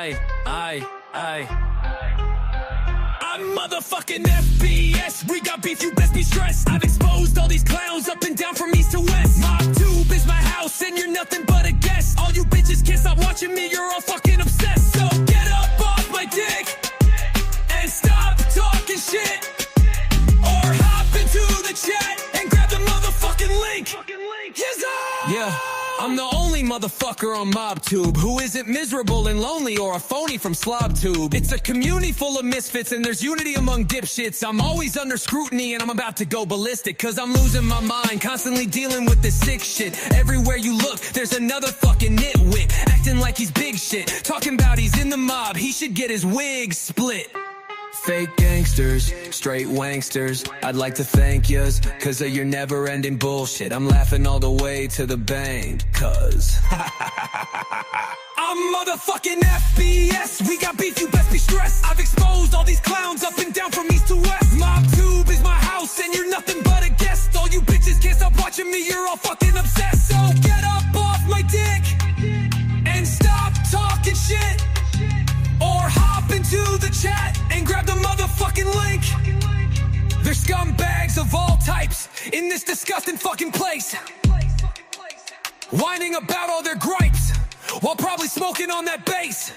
I'm motherfucking FBS. We got beef, you best be stressed. I've exposed all these clowns up and down from east to west. Mob tube is my house and you're nothing but a guest. All you bitches can't stop watching me, you're all fucking obsessed. So get up off my dick and stop talking shit, or hop into the chat and grab the motherfucking link. Yeah, I'm the only motherfucker on MobTube who isn't miserable and lonely or a phony from SlobTube. It's a community full of misfits and there's unity among dipshits. I'm always under scrutiny and I'm about to go ballistic, cause I'm losing my mind, constantly dealing with this sick shit. Everywhere you look, there's another fucking nitwit, acting like he's big shit, talking about he's in the mob, he should get his wig split. Fake gangsters, straight wanksters, I'd like to thank yous, cause of your never-ending bullshit. I'm laughing all the way to the bank, cause I'm motherfucking FBS. We got beef, you best be stressed. I've exposed all these clowns up and down from east to west. MobTube is my house and you're nothing but a guest. All you bitches can't stop watching me, you're all fucking obsessed. So get up off my dick and stop talking shit, or hop into the chat and grab the motherfucking link. There's scumbags of all types in this disgusting fucking place, whining about all their gripes while probably smoking on that bass.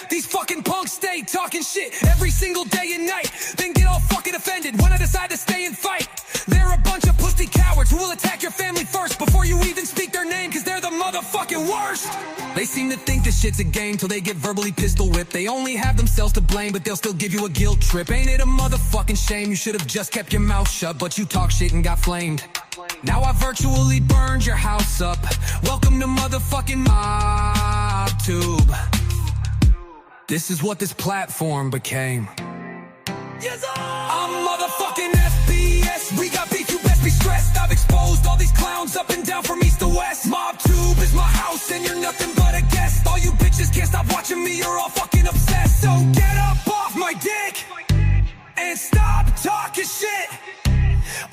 These fucking punks stay talking shit every single day and night, then get all fucking offended when I decide to stay and fight. They're a bunch of pussy cowards who will attack your family first before you even speak their name, cause they're the motherfucking worst. They seem to think this shit's a game till they get verbally pistol whipped. They only have themselves to blame, but they'll still give you a guilt trip. Ain't it a motherfucking shame? You should have just kept your mouth shut, but you talk shit and got flamed. Now I virtually burned your house up. Welcome to motherfucking MobTube. This is what this platform became. Yes, I'm motherfucking FBS. We got beef, you best be stressed. I've exposed all these clowns up and down from east to west. MobTube is my house and you're nothing but a guest. All you bitches can't stop watching me, you're all fucking obsessed. So get up off my dick and stop talking shit,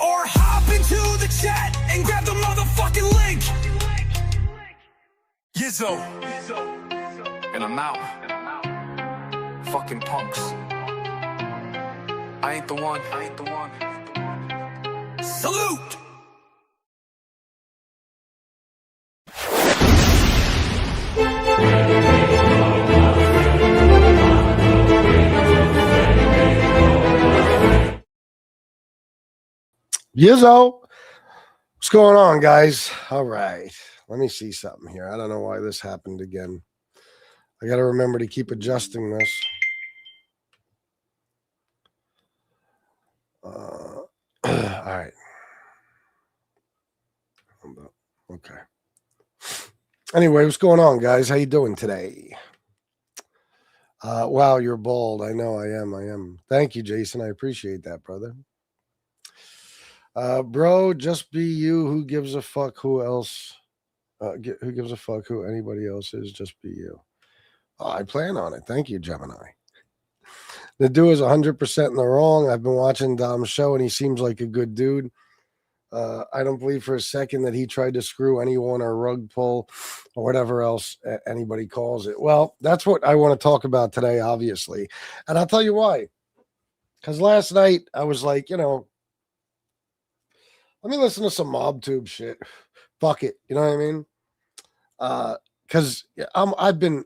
or hop into the chat and grab the motherfucking link. Yizzo, and I'm out. Fucking punks. I ain't the one. Salute! Yizzo, what's going on, guys? All right, let me see something here. I don't know why this happened again. I got to remember to keep adjusting this. All right. Okay. Anyway, what's going on, guys? How you doing today? Wow, you're bald. I know I am. Thank you, Jason. I appreciate that, brother. Bro, just be you. Who gives a fuck who else? Who gives a fuck who anybody else is? Just be you. Oh, I plan on it. Thank you, Gemini. The dude is 100% in the wrong. I've been watching Dom's show, and he seems like a good dude. I don't believe for a second that he tried to screw anyone or rug pull or whatever else anybody calls it. Well, that's what I want to talk about today, obviously. And I'll tell you why. Because last night I was like, let me listen to some MobTube shit. Fuck it. You know what I mean? Because I've been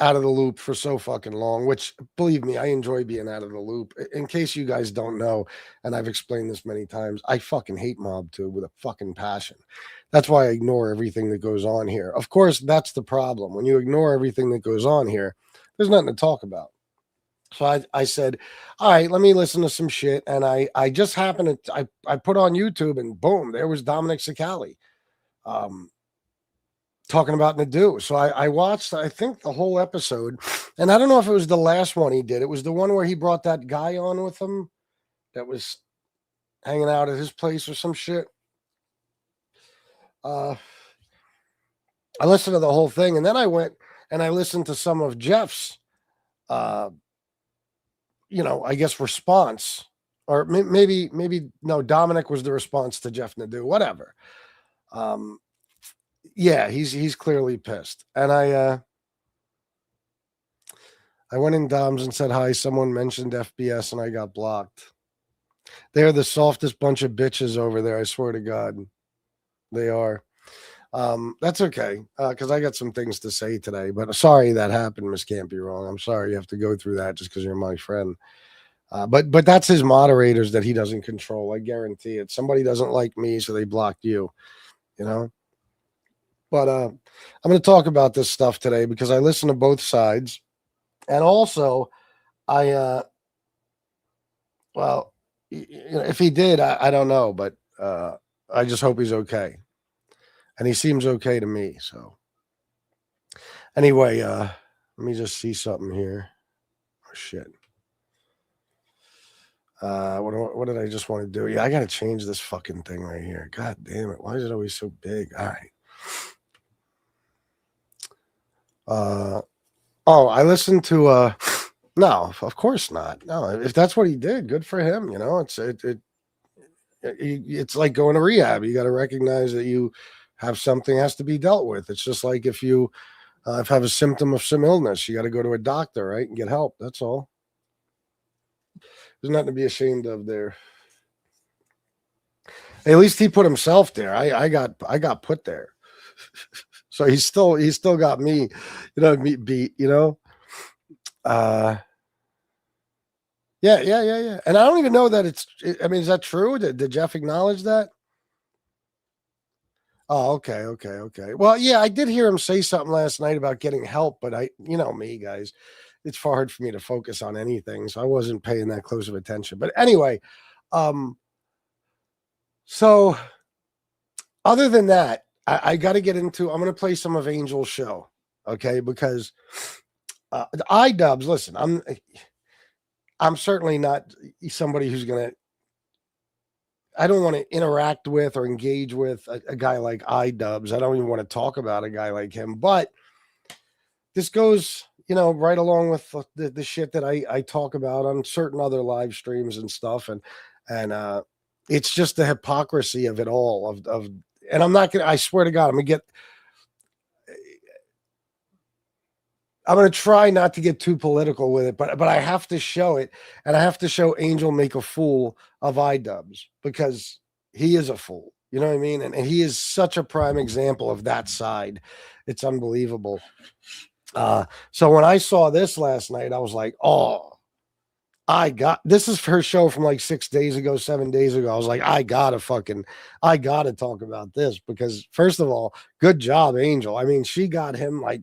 out of the loop for so fucking long, which, believe me, I enjoy being out of the loop. In case you guys don't know, and I've explained this many times, I fucking hate MobTube with a fucking passion. That's why I ignore everything that goes on here. Of course, that's the problem. When you ignore everything that goes on here, there's nothing to talk about. So I said, all right, let me listen to some shit. And I just happened to, I put on YouTube and boom, there was Dominic Cicale. Talking about Nadu. So I watched, I think, the whole episode. And I don't know if it was the last one he did. It was the one where he brought that guy on with him that was hanging out at his place or some shit. I listened to the whole thing. And then I went and I listened to some of Jeff's, I guess, response. Or maybe, no, Dominic was the response to Jeff Nadu, whatever. Yeah, he's clearly pissed. And I I went in Dom's and said hi. Someone mentioned FBS and I got blocked. They're the softest bunch of bitches over there. I swear to God, they are. That's okay, because I got some things to say today. But sorry that happened, Miss Can't Be Wrong. I'm sorry you have to go through that just because you're my friend. But that's his moderators that he doesn't control. I guarantee it. Somebody doesn't like me, so they blocked you. You know. But I'm going to talk about this stuff today because I listen to both sides, and also I well, if he did, I don't know, but I just hope he's okay, and he seems okay to me. So anyway, let me just see something here. Oh shit. What did I just want to do? Yeah, I got to change this fucking thing right here. God damn it. Why is it always so big? All right. I listened to no, of course not. No, if that's what he did, good for him. You know, it's like going to rehab. You got to recognize that you have something has to be dealt with. It's just like if you have a symptom of some illness, you got to go to a doctor, right, and get help. That's all. There's nothing to be ashamed of there. At least he put himself there. I got put there. So he's still got me, me beat, Yeah. And I don't even know that is that true? Did Jeff acknowledge that? Oh, okay. Well, yeah, I did hear him say something last night about getting help, but me, guys, it's far hard for me to focus on anything, so I wasn't paying that close of attention. But anyway, so other than that, I got to get into. I'm going to play some of Angel's show, okay? Because Idubbz, listen, I'm certainly not somebody who's going to. I don't want to interact with or engage with a guy like Idubbz. I don't even want to talk about a guy like him. But this goes, right along with the shit that I talk about on certain other live streams and stuff. And it's just the hypocrisy of it all. And I'm not going to, I swear to God, I'm going to try not to get too political with it, but I have to show it, and I have to show Angel make a fool of Idubbz because he is a fool. You know what I mean? And he is such a prime example of that side. It's unbelievable. So when I saw this last night, I was like, oh, this is her show from like 7 days ago. I was like, I gotta talk about this because first of all, good job, Angel. I mean, she got him like,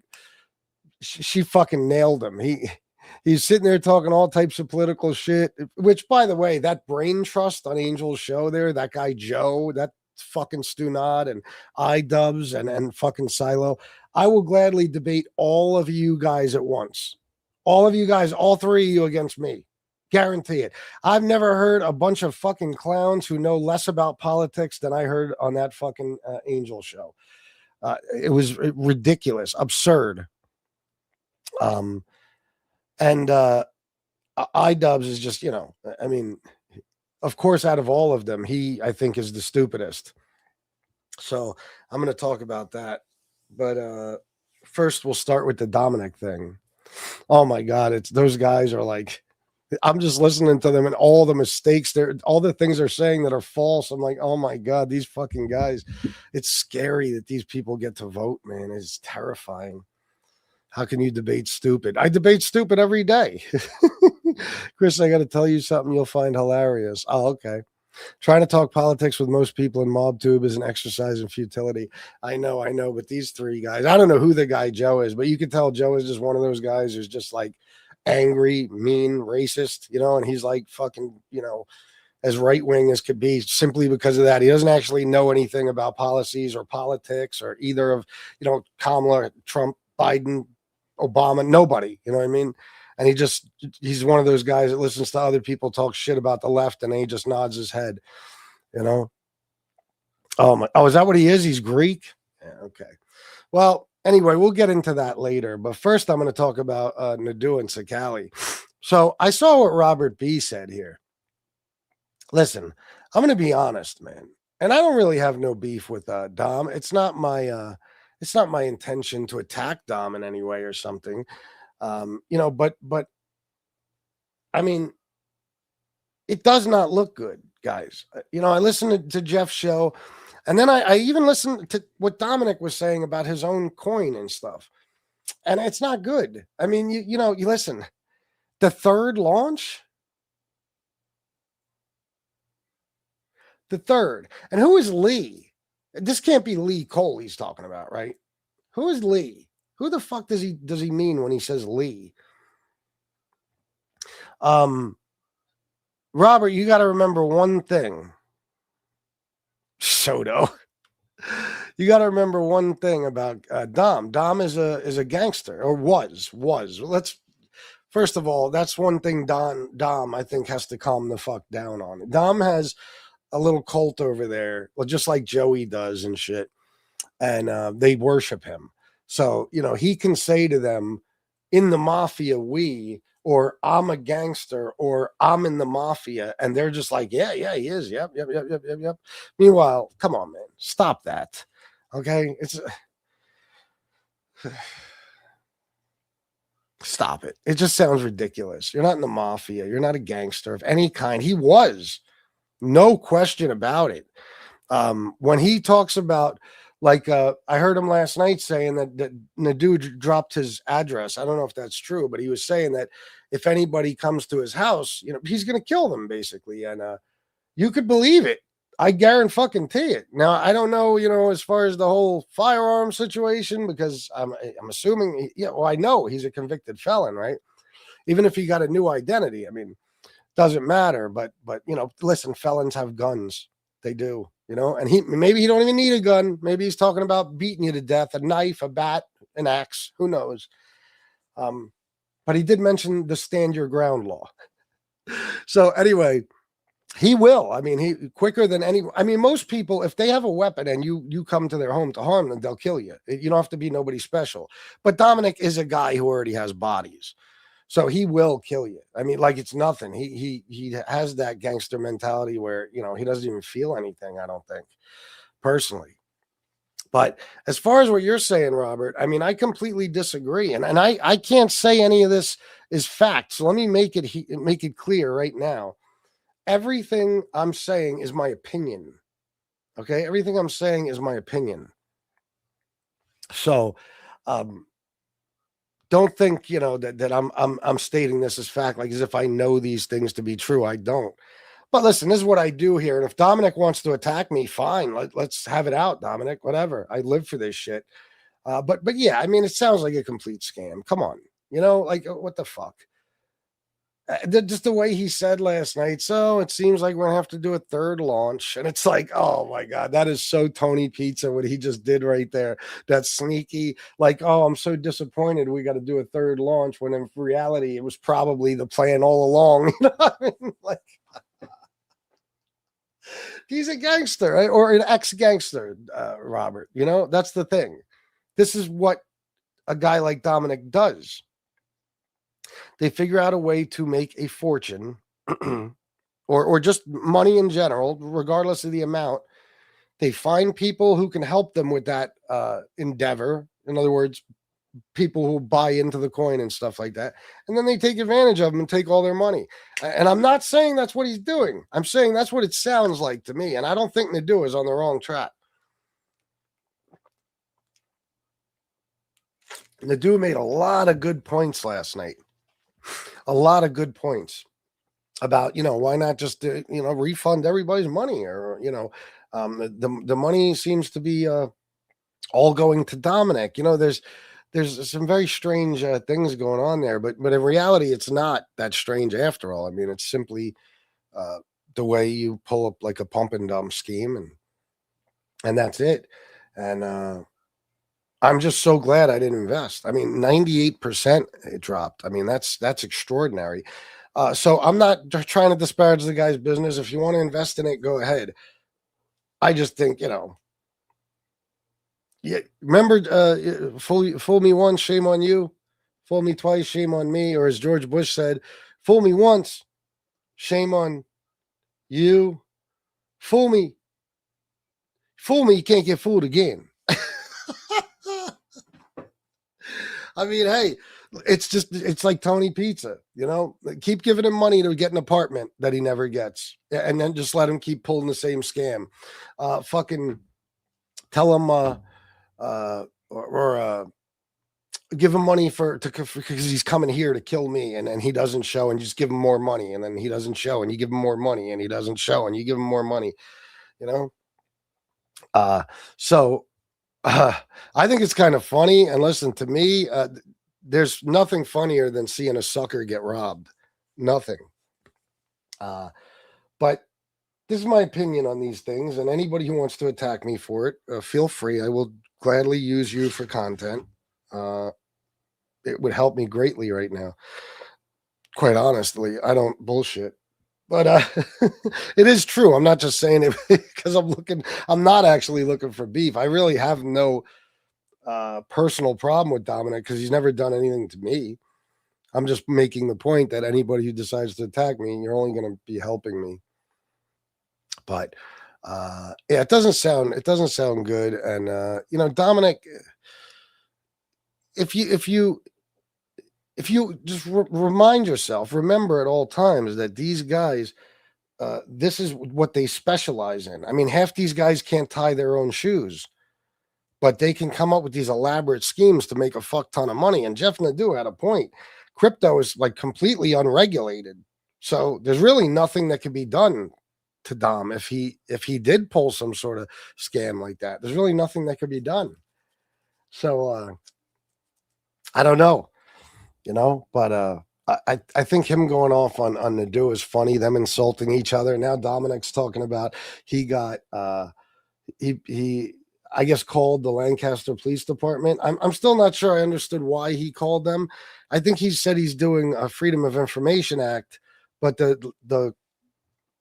she fucking nailed him. He's sitting there talking all types of political shit, which by the way, that brain trust on Angel's show there, that guy Joe, that fucking Stunad and Idubbz and fucking Silo, I will gladly debate all of you guys at once. All of you guys, all three of you against me. Guarantee it. I've never heard a bunch of fucking clowns who know less about politics than I heard on that fucking Angel show. It was ridiculous, absurd. And Idubbz is just, I mean, of course, out of all of them, he, I think, is the stupidest. So I'm going to talk about that. But first, we'll start with the Dominic thing. Oh, my God. Those guys are like, I'm just listening to them and all the mistakes, all the things they're saying that are false. I'm like, oh, my God, these fucking guys. It's scary that these people get to vote, man. It's terrifying. How can you debate stupid? I debate stupid every day. Chris, I got to tell you something you'll find hilarious. Oh, okay. Trying to talk politics with most people in MobTube is an exercise in futility. I know. But these three guys, I don't know who the guy Joe is, but you can tell Joe is just one of those guys who's just like angry, mean, racist, and he's like fucking, as right-wing as could be simply because of that. He doesn't actually know anything about policies or politics or either of, Kamala, Trump, Biden, Obama, nobody, you know what I mean? And he's one of those guys that listens to other people talk shit about the left and he just nods his head, Oh, is that what he is? He's Greek? Yeah, okay. Well, anyway, we'll get into that later. But first, I'm going to talk about Nadu and Cicale. So I saw what Robert B. said here. Listen, I'm going to be honest, man. And I don't really have no beef with Dom. It's not my intention to attack Dom in any way or something. But I mean, it does not look good, guys. I listened to Jeff's show, and then I even listened to what Dominic was saying about his own coin and stuff, and it's not good. I mean, you listen, the third launch, and who is Lee? This can't be Lee Cole he's talking about, right? Who is Lee? Who the fuck does he mean when he says Lee? Robert, you got to remember one thing. Soto. You got to remember one thing about Dom. Dom is a gangster, or was. Let's first of all, that's one thing Dom I think has to calm the fuck down on. Dom has a little cult over there, well, just like Joey does and shit, and they worship him. So he can say to them, "In the mafia, or I'm a gangster, or I'm in the mafia," and they're just like, yeah, he is. Yep. Meanwhile, come on, man, stop that. Okay, stop it. It just sounds ridiculous. You're not in the mafia. You're not a gangster of any kind. He was, no question about it. When he talks about, like, I heard him last night saying that Nadu dropped his address. I don't know if that's true, but he was saying that if anybody comes to his house, he's going to kill them, basically. And you could believe it. I guarantee it. Now, I don't know, as far as the whole firearm situation, because I'm assuming, I know he's a convicted felon, right? Even if he got a new identity, I mean, doesn't matter. But listen, felons have guns. They do, and maybe he don't even need a gun. Maybe he's talking about beating you to death, a knife, a bat, an axe, who knows? But he did mention the stand your ground law. So anyway, he will. I mean, he quicker than any. I mean, most people, if they have a weapon and you come to their home to harm them, they'll kill you. You don't have to be nobody special. But Dominic is a guy who already has bodies, so he will kill you. I mean, like it's nothing. He has that gangster mentality where he doesn't even feel anything. I don't think, personally. But as far as what you're saying, Robert, I mean, I completely disagree, and I can't say any of this is fact. So let me make it clear right now. Everything I'm saying is my opinion. Okay, everything I'm saying is my opinion. So, don't think that I'm stating this as fact, like as if I know these things to be true. I don't. But listen, this is what I do here. And if Dominic wants to attack me, fine. Let's have it out, Dominic. Whatever. I live for this shit. But yeah, I mean, it sounds like a complete scam. Come on, like what the fuck? Just the way he said last night. So it seems like we're gonna have to do a third launch, and it's like, oh my god, that is so Tony Pizza what he just did right there. That's sneaky. Like, oh, I'm so disappointed we got to do a third launch, when in reality it was probably the plan all along. You know what I mean? Like, he's a gangster, right? Or an ex-gangster, Robert. That's the thing. This is what a guy like Dominic does. They figure out a way to make a fortune or just money in general, regardless of the amount. They find people who can help them with that endeavor. In other words, people who buy into the coin and stuff like that. And then they take advantage of them and take all their money. And I'm not saying that's what he's doing. I'm saying that's what it sounds like to me. And I don't think Nadu is on the wrong track. Nadu made a lot of good points last night. A lot of good points about, why not just, refund everybody's money, or, the money seems to be all going to Dominic. There's some very strange things going on there, but in reality, it's not that strange after all. I mean, it's simply the way you pull up like a pump and dump scheme, and that's it. And I'm just so glad I didn't invest. I mean, 98% it dropped. I mean, that's extraordinary. So I'm not trying to disparage the guy's business. If you want to invest in it, go ahead. I just think, yeah. Remember, fool me once, shame on you. Fool me twice, shame on me. Or as George Bush said, fool me once, shame on you. Fool me, you can't get fooled again. I mean, hey, It's like Tony Pizza, you know, keep giving him money to get an apartment that he never gets. And then just let him keep pulling the same scam. Fucking tell him, give him money because he's coming here to kill me, and then he doesn't show, and you just give him more money, and then he doesn't show, and you give him more money, and he doesn't show, and you give him more money, you know? So I think it's kind of funny. And listen, to me, there's nothing funnier than seeing a sucker get robbed. Nothing. But this is my opinion on these things, and anybody who wants to attack me for it, feel free. I will gladly use you for content. It would help me greatly right now. Quite honestly, I don't bullshit. But it is true. I'm not just saying it because I'm not actually looking for beef. I really have no personal problem with Dominic because he's never done anything to me. I'm just making the point that anybody who decides to attack me, you're only going to be helping me. But yeah, it doesn't sound good. And you know, Dominic, if you just remind yourself, remember at all times that these guys, this is what they specialize in. I mean, half these guys can't tie their own shoes, but they can come up with these elaborate schemes to make a fuck ton of money. And Jeff Nadu had a point. Crypto is like completely unregulated. So there's really nothing that can be done to Dom if he did pull some sort of scam like that. There's really nothing that could be done. So I don't know. You know, but I think him going off on Nadu is funny, them insulting each other. Now Dominic's talking about he got he I guess called the Lancaster Police Department. I'm still not sure I understood why he called them. I think he said he's doing a Freedom of Information Act, but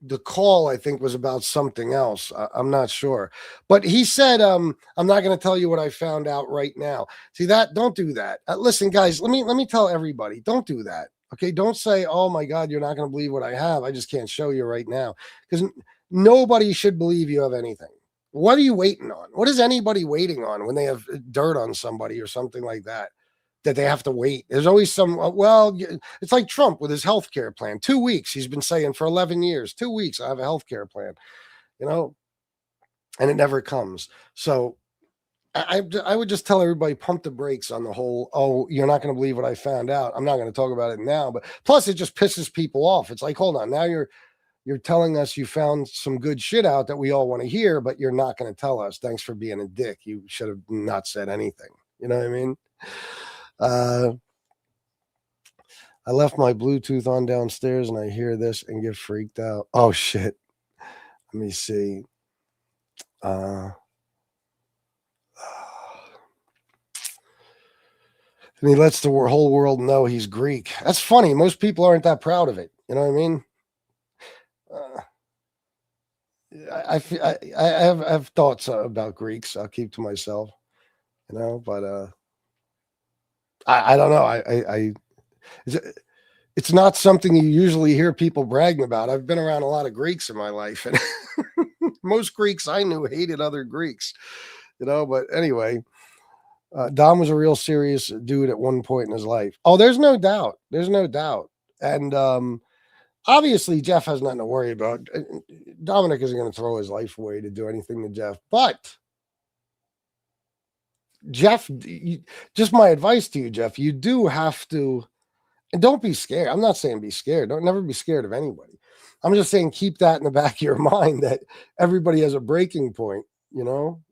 the call, I think, was about something else. I'm not sure. But he said, I'm not going to tell you what I found out right now. See that? Don't do that. Listen, guys, let me tell everybody, don't do that. Okay. Don't say, oh my God, you're not going to believe what I have. I just can't show you right now. Because nobody should believe you have anything. What are you waiting on? What is anybody waiting on when they have dirt on somebody or something like that they have to wait? There's always some, well, it's like Trump with his healthcare plan. 2 weeks. He's been saying for 11 years, 2 weeks, I have a healthcare plan, you know, and it never comes. So I would just tell everybody, pump the brakes on the whole, oh, you're not going to believe what I found out. I'm not going to talk about it now, but plus it just pisses people off. It's like, hold on, now you're telling us you found some good shit out that we all want to hear, but you're not going to tell us. Thanks for being a dick. You should have not said anything. You know what I mean? I left my Bluetooth on downstairs and I hear this and get freaked out. Oh shit. Let me see. And he lets the whole world know he's Greek. That's funny. Most people aren't that proud of it. You know what I mean? I have thoughts about Greeks. I'll keep to myself, you know, but I don't know. It's not something you usually hear people bragging about. I've been around a lot of Greeks in my life, and most Greeks I knew hated other Greeks, you know. But anyway, Dom was a real serious dude at one point in his life. Oh, there's no doubt. There's no doubt. And obviously, Jeff has nothing to worry about. Dominic isn't going to throw his life away to do anything to Jeff. But Jeff, just my advice to you, Jeff, you do have to, and don't be scared. I'm not saying be scared. Don't never be scared of anybody. I'm just saying keep that in the back of your mind that everybody has a breaking point, you know,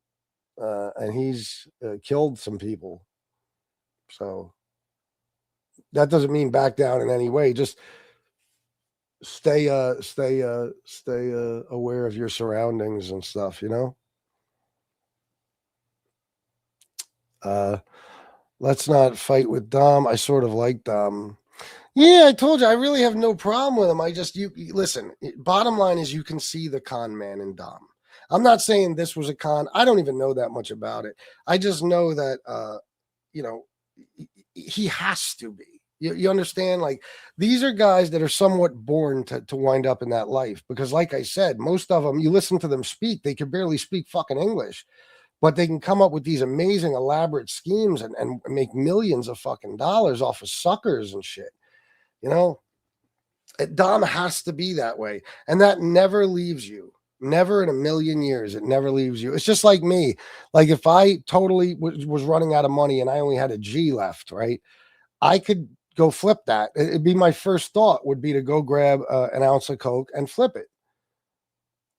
and he's killed some people. So that doesn't mean back down in any way. Just stay aware of your surroundings and stuff, you know. Let's not fight with Dom. I sort of like Dom. Yeah, I told you, I really have no problem with him. I just, you listen, bottom line is you can see the con man in Dom. I'm not saying this was a con. I don't even know that much about it. I just know that, you know, he has to be. You understand? Like, these are guys that are somewhat born to wind up in that life. Because like I said, most of them, you listen to them speak, they can barely speak fucking English. but they can come up with these amazing, elaborate schemes and make millions of fucking dollars off of suckers and shit. You know, Dom has to be that way. And that never leaves you. Never in a million years. It never leaves you. It's just like me. Like if I totally was running out of money and I only had a G left, right? I could go flip that. It'd be my first thought would be to go grab an ounce of Coke and flip it.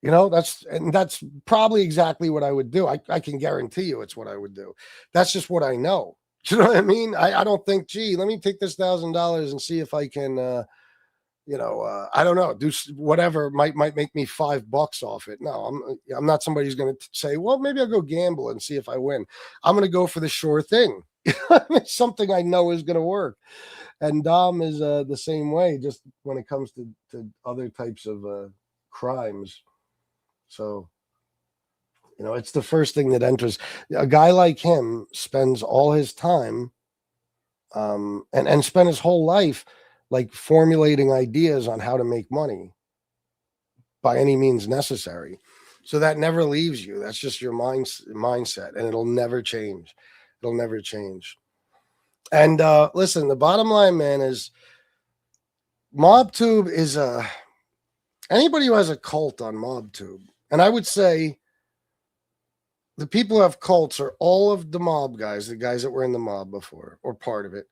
You know, that's probably exactly what I would do. I can guarantee you it's what I would do. That's just what I know. Do you know what I mean? I don't think, gee, let me take this $1,000 and see if I can, I don't know, do whatever might make me $5 off it. No, I'm not somebody who's going to say, well, maybe I'll go gamble and see if I win. I'm going to go for the sure thing. It's something I know is going to work. And Dom is the same way, just when it comes to other types of crimes. So, it's the first thing that enters. A guy like him spends all his time and spend his whole life like formulating ideas on how to make money by any means necessary. So that never leaves you. That's just your mindset, and it'll never change. It'll never change. And listen, the bottom line, man, is MobTube is anybody who has a cult on MobTube. And I would say the people who have cults are all of the mob guys, the guys that were in the mob before or part of it.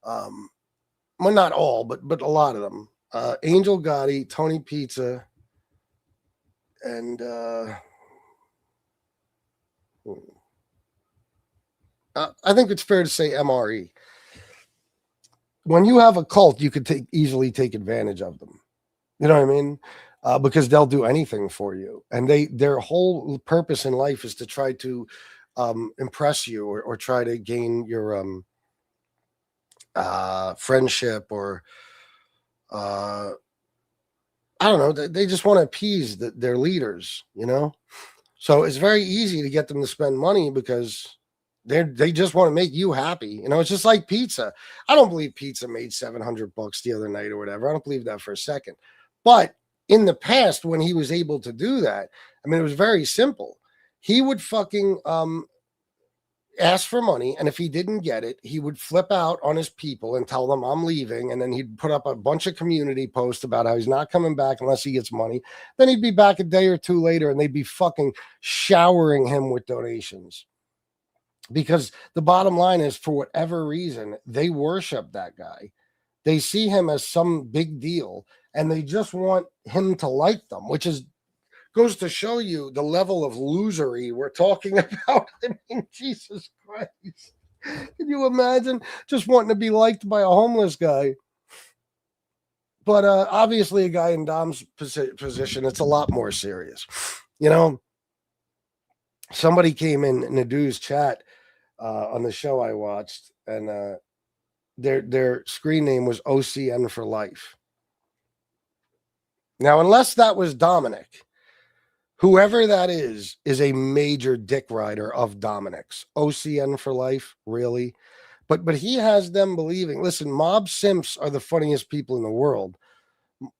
Well, not all, but a lot of them. Angel Gotti, Tony Pizza, and I think it's fair to say MRE. When you have a cult, you could easily take advantage of them. You know what I mean? Because they'll do anything for you, and their whole purpose in life is to try to impress you or try to gain your friendship, or I don't know. They just want to appease their leaders, So it's very easy to get them to spend money because they just want to make you happy. It's just like pizza. I don't believe pizza made $700 the other night or whatever. I don't believe that for a second. But in the past, when he was able to do that, I mean, it was very simple. He would fucking ask for money, and if he didn't get it, he would flip out on his people and tell them, I'm leaving, and then he'd put up a bunch of community posts about how he's not coming back unless he gets money. Then he'd be back a day or two later, and they'd be fucking showering him with donations. Because the bottom line is, for whatever reason, they worship that guy. They see him as some big deal, and they just want him to like them, which goes to show you the level of losery we're talking about. I mean, Jesus Christ. Can you imagine just wanting to be liked by a homeless guy? But obviously a guy in Dom's position, it's a lot more serious. Somebody came in Nadu's chat on the show I watched, and their screen name was OCN for life. Now, unless that was Dominic, whoever that is a major dick rider of Dominic's. OCN for life, really? But he has them believing. Listen, mob simps are the funniest people in the world.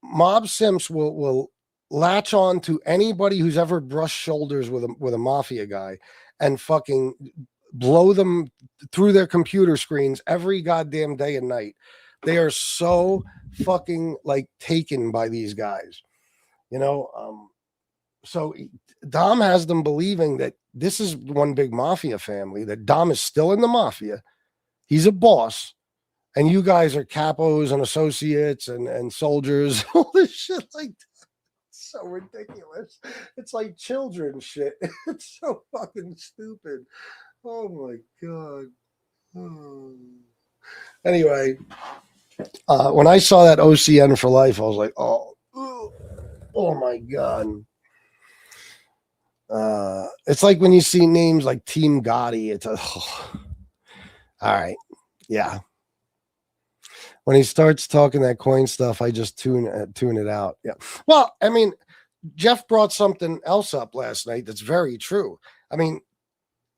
Mob simps will latch on to anybody who's ever brushed shoulders with a mafia guy and fucking blow them through their computer screens every goddamn day and night. They are so fucking like taken by these guys, So Dom has them believing that this is one big mafia family, that Dom is still in the mafia. He's a boss, and you guys are capos and associates and soldiers, all this shit like that. It's so ridiculous. It's like children shit. It's so fucking stupid. Oh my God. Oh. Anyway, when I saw that OCN for life, I was like, oh my God. It's like when you see names like Team Gotti, it's all right. Yeah. When he starts talking that coin stuff, I just tune it out. Yeah. Well, I mean, Jeff brought something else up last night that's very true. I mean,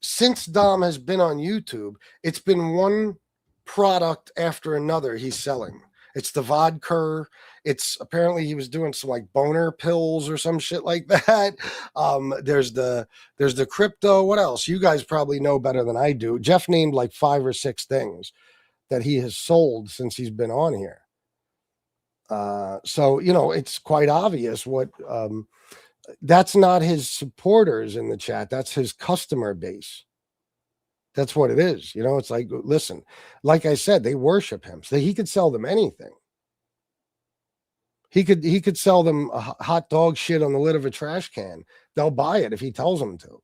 since Dom has been on YouTube, it's been one product after another he's selling. It's the vodka. It's apparently he was doing some like boner pills or some shit like that. There's the crypto. What else? You guys probably know better than I do. Jeff named like 5 or 6 things that he has sold since he's been on here. So, you know, it's quite obvious what that's not his supporters in the chat. That's his customer base. That's what it is. You know, it's like, listen, like I said, they worship him. So he could sell them anything. He could sell them a hot dog shit on the lid of a trash can. They'll buy it if he tells them to.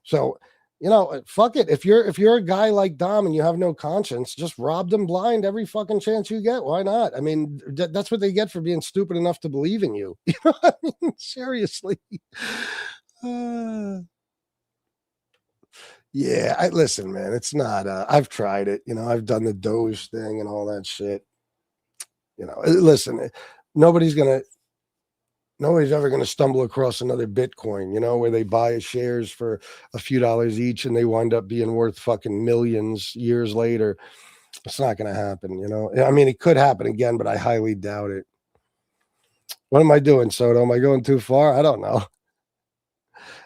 So, you know, fuck it. If you're a guy like Dom and you have no conscience, just rob them blind every fucking chance you get. Why not? I mean, that's what they get for being stupid enough to believe in you. You know what I mean? Seriously. Yeah, listen, man. It's not. I've tried it. You know, I've done the Doge thing and all that shit. You know, listen. Nobody's ever going to stumble across another Bitcoin, you know, where they buy shares for a few dollars each and they wind up being worth fucking millions years later. It's not going to happen, you know. I mean, it could happen again, but I highly doubt it. What am I doing, Soto? Am I going too far? I don't know.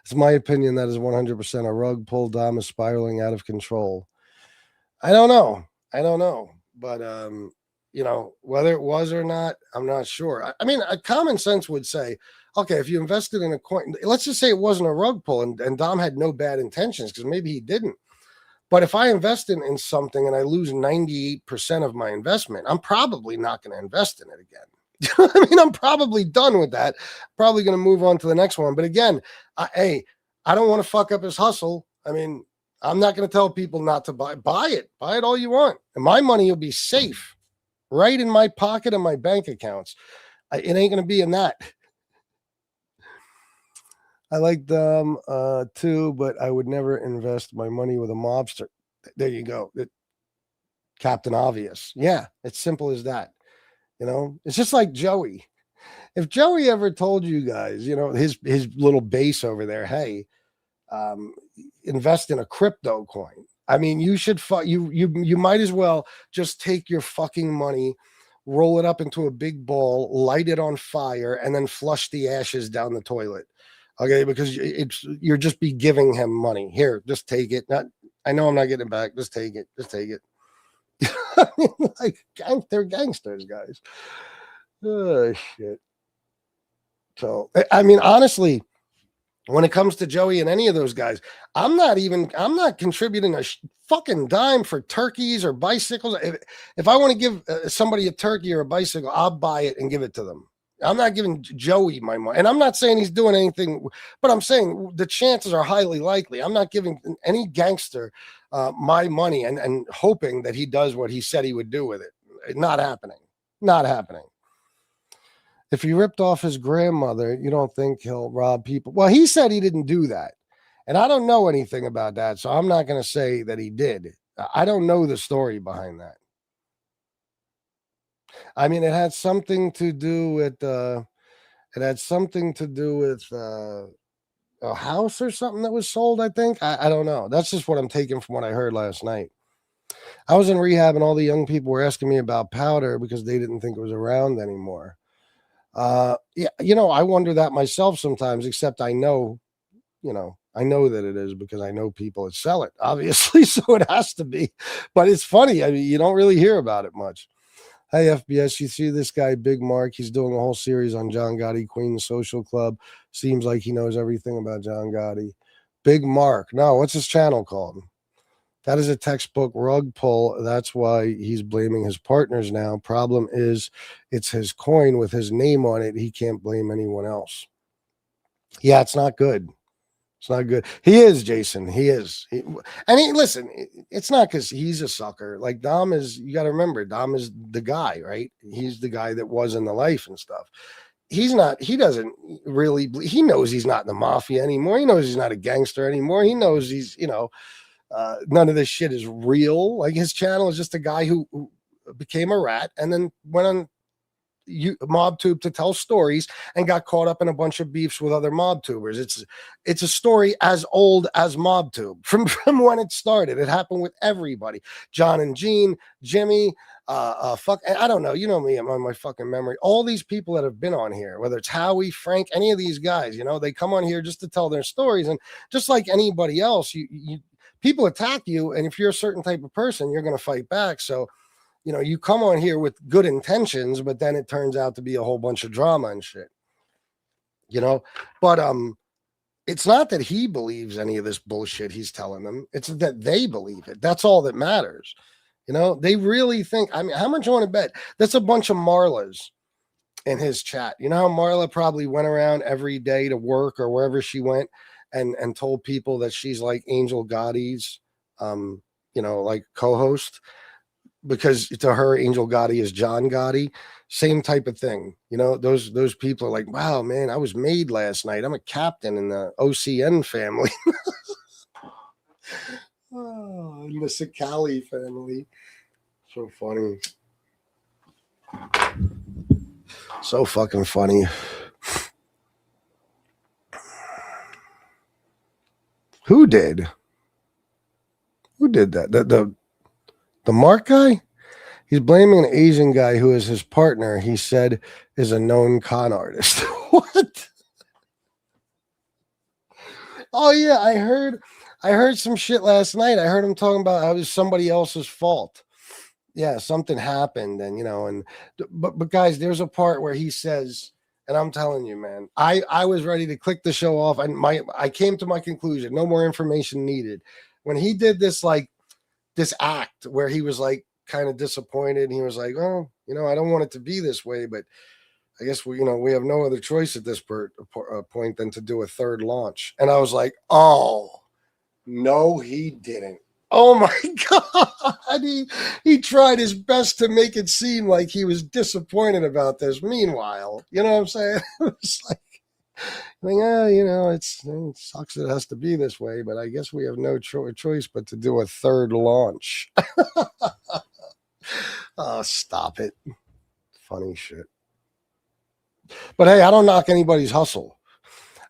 It's my opinion that is 100% a rug pull. Dom is spiraling out of control. I don't know. But, you know, whether it was or not, I'm not sure. I mean, common sense would say, okay, if you invested in a coin, let's just say it wasn't a rug pull and Dom had no bad intentions because maybe he didn't. But if I invest in something and I lose 98% of my investment, I'm probably not going to invest in it again. I mean, I'm probably done with that. Probably going to move on to the next one. But again, I don't want to fuck up his hustle. I mean, I'm not going to tell people not to buy it. Buy it all you want. And my money will be safe. Right in my pocket and my bank accounts. It ain't going to be in that. I like them too, but I would never invest my money with a mobster. There you go. Captain Obvious. Yeah, it's simple as that. You know, it's just like Joey. If Joey ever told you guys, you know, his little base over there, hey, invest in a crypto coin. I mean, you should you might as well just take your fucking money, roll it up into a big ball, light it on fire, and then flush the ashes down the toilet. Okay, because you're just be giving him money. Here, just take it. I know I'm not getting it back. Just take it. Just take it. I mean, like they're gangsters, guys. Oh shit. So I mean, honestly, when it comes to Joey and any of those guys, I'm not contributing a fucking dime for turkeys or bicycles. If I want to give somebody a turkey or a bicycle, I'll buy it and give it to them. I'm not giving Joey my money. And I'm not saying he's doing anything, but I'm saying the chances are highly likely. I'm not giving any gangster my money and hoping that he does what he said he would do with it. Not happening. Not happening. If he ripped off his grandmother, you don't think he'll rob people? Well, he said he didn't do that. And I don't know anything about that, so I'm not going to say that he did. I don't know the story behind that. I mean, it had something to do with a house or something that was sold, I think. I don't know. That's just what I'm taking from what I heard last night. I was in rehab and all the young people were asking me about powder because they didn't think it was around anymore. Yeah, you know, I wonder that myself sometimes, except I know that it is because I know people that sell it, obviously, so it has to be. But it's funny. I mean, you don't really hear about it much. Hey, FBS, you see this guy, Big Mark? He's doing a whole series on John Gotti, Queen's Social Club. Seems like he knows everything about John Gotti. Big Mark. No, what's his channel called? That is a textbook rug pull. That's why he's blaming his partners now. Problem is, it's his coin with his name on it. He can't blame anyone else. Yeah, it's not good. It's not good. He is, Jason. He is. Listen, it's not because he's a sucker. Like Dom is, you got to remember, Dom is the guy, right? He's the guy that was in the life and stuff. He's not, he doesn't really, he knows he's not in the mafia anymore. He knows he's not a gangster anymore. He knows he's, none of this shit is real. Like his channel is just a guy who became a rat and then went on MobTube to tell stories and got caught up in a bunch of beefs with other MobTubers. It's a story as old as MobTube from when it started. It happened with everybody. John and Gene, Jimmy, Fuck, I don't know. You know me, I'm on my fucking memory. All these people that have been on here, whether it's Howie, Frank, any of these guys, you know, they come on here just to tell their stories. And just like anybody else, you people attack you. And if you're a certain type of person, you're going to fight back. So, you know, you come on here with good intentions, but then it turns out to be a whole bunch of drama and shit, you know. But it's not that he believes any of this bullshit he's telling them. It's that they believe it. That's all that matters. You know, they really think, I mean, how much you want to bet? That's a bunch of Marlas in his chat. You know how Marla probably went around every day to work or wherever she went and told people that she's like Angel Gotti's, you know, like co-host, because to her, Angel Gotti is John Gotti. Same type of thing. You know, those people are like, wow, man, I was made last night. I'm a captain in the OCN family. Oh, in the Cicale family. So funny. So fucking funny. Who did? Who did that? The Mark guy? He's blaming an Asian guy who is his partner, he said is a known con artist. What? Oh yeah, I heard some shit last night. I heard him talking about how it was somebody else's fault. Yeah, something happened, and you know, and but guys, there's a part where he says, and I'm telling you, man, I was ready to click the show off, and I came to my conclusion, no more information needed. When he did this act where he was like kind of disappointed, and he was like, oh, you know, I don't want it to be this way, but I guess we have no other choice at this point than to do a third launch. And I was like, oh, no, he didn't. Oh my God. He tried his best to make it seem like he was disappointed about this. Meanwhile, you know what I'm saying? It's like, yeah, you know, it sucks it has to be this way, but I guess we have no choice but to do a third launch. Oh, stop it. Funny shit. But hey, I don't knock anybody's hustle.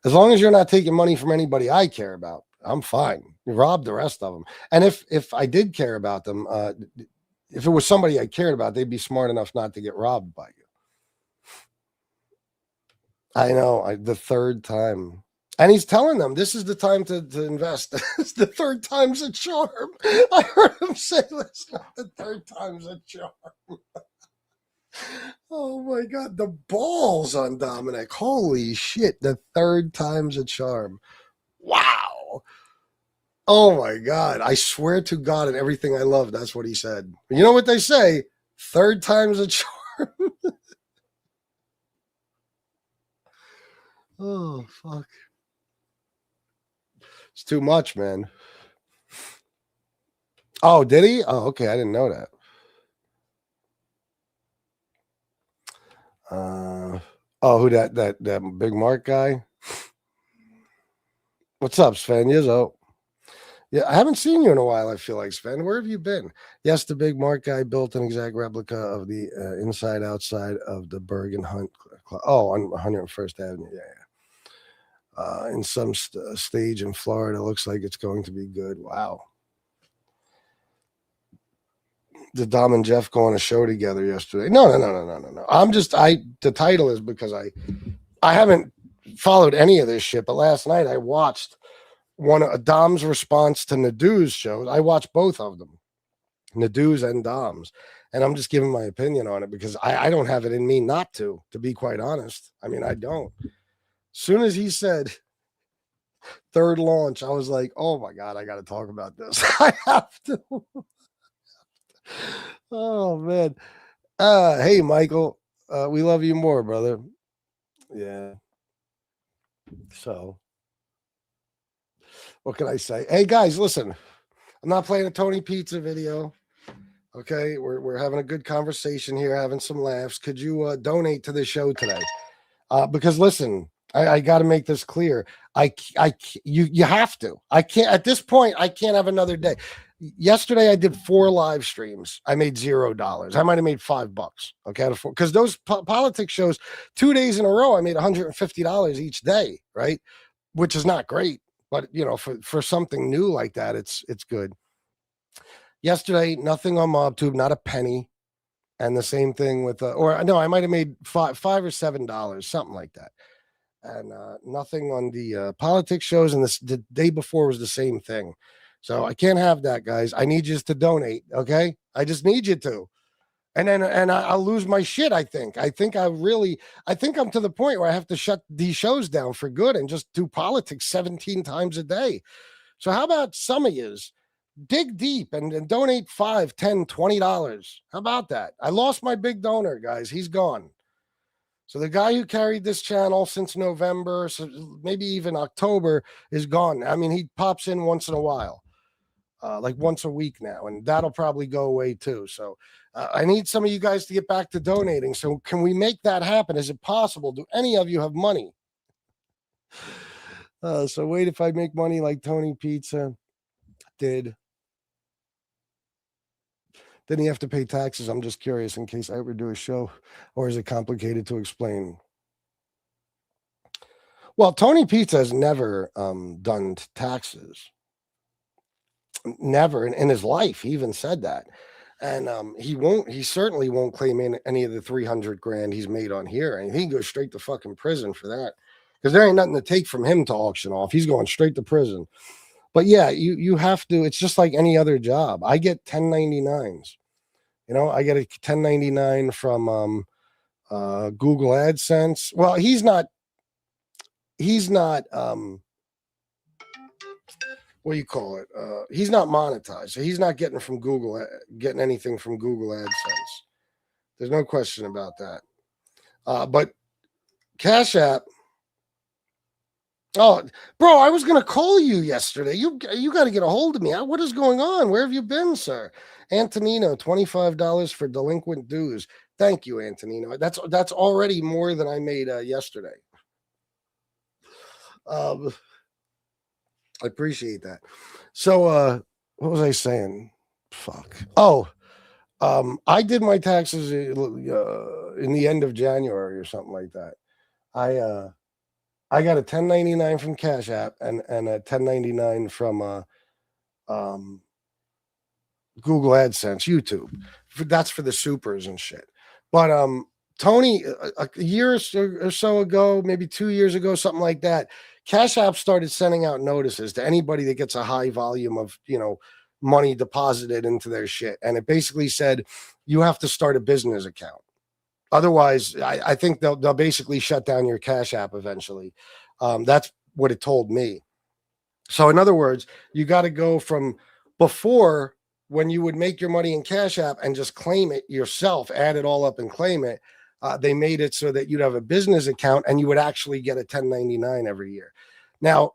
As long as you're not taking money from anybody I care about, I'm fine. You rob the rest of them. And if I did care about them, if it was somebody I cared about, they'd be smart enough not to get robbed by you. I know, the third time. And he's telling them this is the time to invest. It's the third time's a charm. I heard him say this. The third time's a charm. Oh my God, the balls on Dominic. Holy shit, the third time's a charm. Wow. Oh my God, I swear to God and everything I love, that's what he said. You know what they say? Third time's a charm. Oh, fuck. It's too much, man. Oh, did he? Oh, okay, I didn't know that. Who that big Mark guy? What's up, Sven? Yizzo. Yeah, I haven't seen you in a while, I feel like, Sven. Where have you been? Yes, the big Mark guy built an exact replica of the inside outside of the Bergen Hunt Club. Oh, on 101st Avenue. Yeah. In some stage in Florida, looks like it's going to be good. Wow. Did Dom and Jeff go on a show together yesterday? No. The title is because I haven't followed any of this shit, but last night I watched Dom's response to Nadu's show. I watched both of them, Nadu's and Dom's, and I'm just giving my opinion on it because I don't have it in me not to be quite honest. I mean, I don't. As soon as he said third launch, I was like, oh my God, I got to talk about this. I have to. Oh man. Hey Michael, we love you more, brother. Yeah. So what can I say? Hey guys, listen, I'm not playing a Tony Pizza video. Okay, we're having a good conversation here, having some laughs. Could you donate to the show today? Because listen, I got to make this clear. You have to. I can't at this point. I can't have another day. Yesterday I did 4 live streams. I made $0. I might have made $5. Okay, because those politics shows 2 days in a row, I made $150 each day, right? Which is not great, but you know, for something new like that, it's good. Yesterday, nothing on MobTube, not a penny. And the same thing with, or no, I might have made $5 or $7, something like that. And nothing on the politics shows. And the day before was the same thing. So I can't have that, guys. I need you to donate. Okay. I just need you to. And then, I'll lose my shit. I think I'm to the point where I have to shut these shows down for good and just do politics 17 times a day. So how about some of yous dig deep and donate $5, $10, $20? How about that? I lost my big donor, guys. He's gone. So the guy who carried this channel since November, so maybe even October, is gone. I mean, he pops in once in a while. Like once a week now, and that'll probably go away too. So I need some of you guys to get back to donating. So can we make that happen? Is it possible? Do any of you have money? So wait, if I make money like Tony Pizza did, then you have to pay taxes. I'm just curious in case I ever do a show, or is it complicated to explain? Well, Tony Pizza has never done taxes. Never in his life. He even said that. And he certainly won't claim in any of the 300 grand he's made on here. And he can go straight to fucking prison for that, because there ain't nothing to take from him to auction off. He's going straight to prison. But yeah, you have to. It's just like any other job. I get 1099s. I get a 1099 from Google AdSense. Well, he's not what do you call it? He's not monetized, so he's not getting anything from Google AdSense. There's no question about that. But Cash App. Oh, bro, I was gonna call you yesterday. You got to get a hold of me. What is going on? Where have you been, sir? Antonino, $25 for delinquent dues. Thank you, Antonino. That's already more than I made yesterday. I appreciate that. So, what was I saying? Fuck. Oh, I did my taxes in the end of January or something like that. I got a 1099 from Cash App and a 1099 from Google AdSense, YouTube. That's for the supers and shit. But Tony, a year or so ago, maybe 2 years ago, something like that, Cash App started sending out notices to anybody that gets a high volume of, money deposited into their shit. And it basically said, you have to start a business account. Otherwise, I think they'll basically shut down your Cash App eventually. That's what it told me. So in other words, you got to go from before, when you would make your money in Cash App and just claim it yourself, add it all up and claim it. They made it so that you'd have a business account and you would actually get a 1099 every year. Now,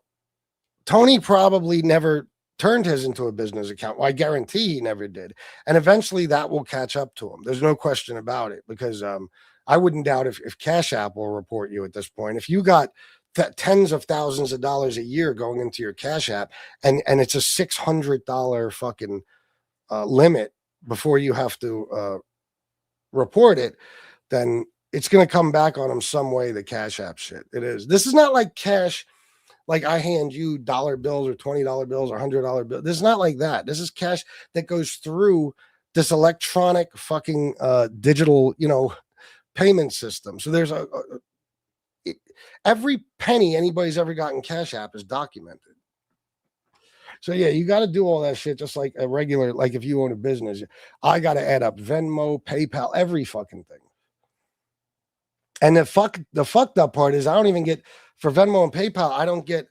Tony probably never turned his into a business account. Well, I guarantee he never did. And eventually that will catch up to him. There's no question about it, because I wouldn't doubt if Cash App will report you at this point. If you got tens of thousands of dollars a year going into your Cash App and it's a $600 fucking limit before you have to report it, then it's going to come back on them some way, the Cash App shit. It is. This is not like cash, like I hand you dollar bills or $20 bills or $100 bills. This is not like that. This is cash that goes through this electronic fucking digital, payment system. So there's every penny anybody's ever gotten Cash App is documented. So yeah, you got to do all that shit just like a regular, like if you own a business, I got to add up Venmo, PayPal, every fucking thing. And the fucked up part is I don't even get, for Venmo and PayPal, I don't get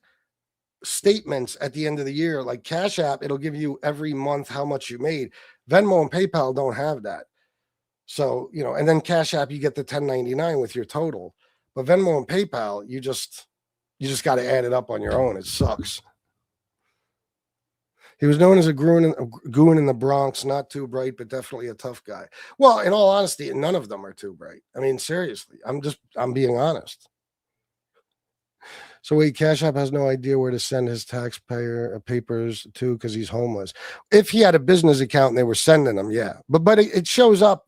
statements at the end of the year. Like Cash App, it'll give you every month how much you made. Venmo and PayPal don't have that. So, and then Cash App, you get the 1099 with your total. But Venmo and PayPal, you just got to add it up on your own. It sucks. He was known as a goon in the Bronx, not too bright, but definitely a tough guy. Well, in all honesty, none of them are too bright. I mean, seriously, I'm being honest. So wait, Cash App has no idea where to send his taxpayer papers to because he's homeless. If he had a business account and they were sending them, yeah. But it shows up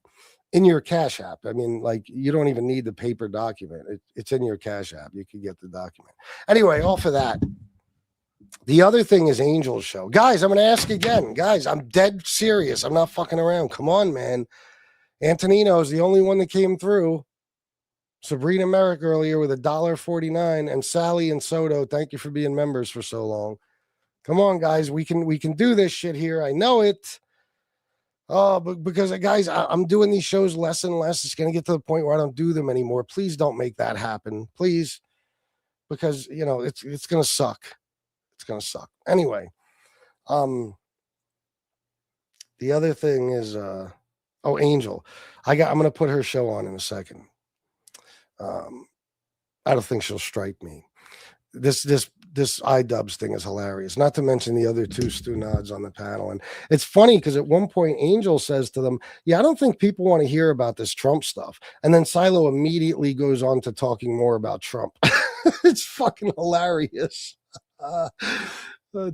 in your Cash App. I mean, like, you don't even need the paper document. It's in your Cash App. You can get the document. Anyway, all for that. The other thing is Angel's show. Guys, I'm going to ask again. Guys, I'm dead serious. I'm not fucking around. Come on, man. Antonino is the only one that came through. Sabrina Merrick earlier with $1.49, and Sally and Soto, thank you for being members for so long. Come on, guys, we can do this shit here. I know it. Oh, but because guys, I'm doing these shows less and less. It's gonna get to the point where I don't do them anymore. Please don't make that happen, please, because it's gonna suck. It's gonna suck. Anyway, the other thing is, Angel, I'm gonna put her show on in a second. I don't think she'll strike me. This Idubbz thing is hilarious. Not to mention the other two Stu Nods on the panel. And it's funny because at one point Angel says to them, "Yeah, I don't think people want to hear about this Trump stuff." And then Silo immediately goes on to talking more about Trump. It's fucking hilarious.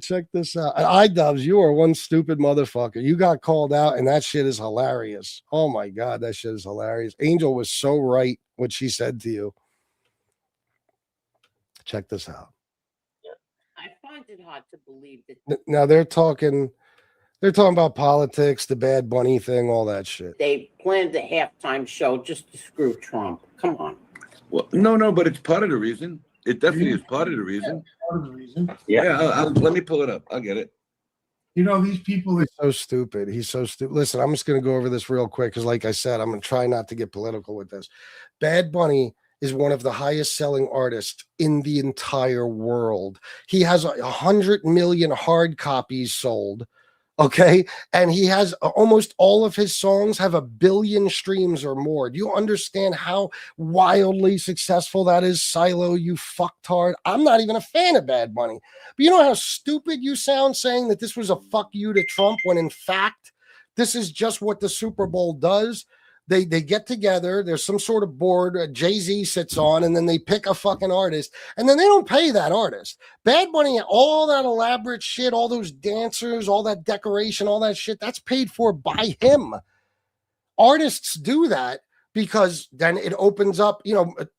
Check this out. Idubbz, you are one stupid motherfucker. You got called out, and that shit is hilarious. Oh my God, that shit is hilarious. Angel was so right what she said to you. Check this out. I find it hard to believe that. Now they're talking about politics, the Bad Bunny thing, all that shit. They planned the halftime show just to screw Trump. Come on. Well, no, but it's part of the reason. It definitely is part of the reason. Part of the reason. Yeah, let me pull it up. I'll get it. These people He's so stupid. He's so stupid. Listen, I'm just going to go over this real quick because, like I said, I'm going to try not to get political with this. Bad Bunny is one of the highest selling artists in the entire world. He has 100 million hard copies sold. Okay. And he has almost all of his songs have 1 billion streams or more. Do you understand how wildly successful that is, Silo, you fucktard? I'm not even a fan of Bad Bunny. But you know how stupid you sound saying that this was a fuck you to Trump when in fact, this is just what the Super Bowl does. They get together. There's some sort of board Jay-Z sits on, and then they pick a fucking artist, and then they don't pay that artist. Bad Bunny, all that elaborate shit, all those dancers, all that decoration, all that shit, that's paid for by him. Artists do that because then it opens up,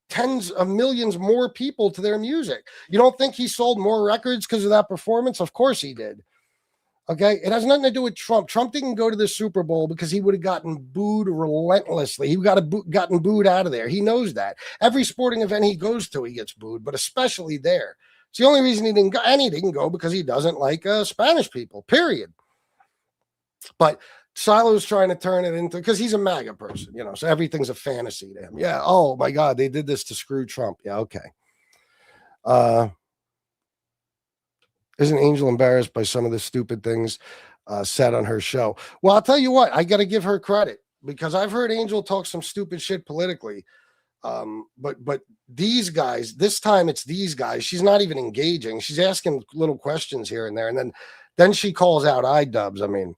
tens of millions more people to their music. You don't think he sold more records because of that performance? Of course he did. Okay, it has nothing to do with Trump. Trump didn't go to the Super Bowl because he would have gotten booed relentlessly. He gotten booed out of there. He knows that. Every sporting event he goes to, he gets booed, but especially there. It's the only reason he didn't go, and he didn't go because he doesn't like Spanish people, period. But Silo's trying to turn it into, because he's a MAGA person, so everything's a fantasy to him. Yeah, oh my God, they did this to screw Trump. Yeah, okay. Isn't Angel embarrassed by some of the stupid things said on her show? Well, I'll tell you what, I got to give her credit because I've heard Angel talk some stupid shit politically. But these guys, this time it's these guys. She's not even engaging. She's asking little questions here and there. And then she calls out Idubbz. I mean,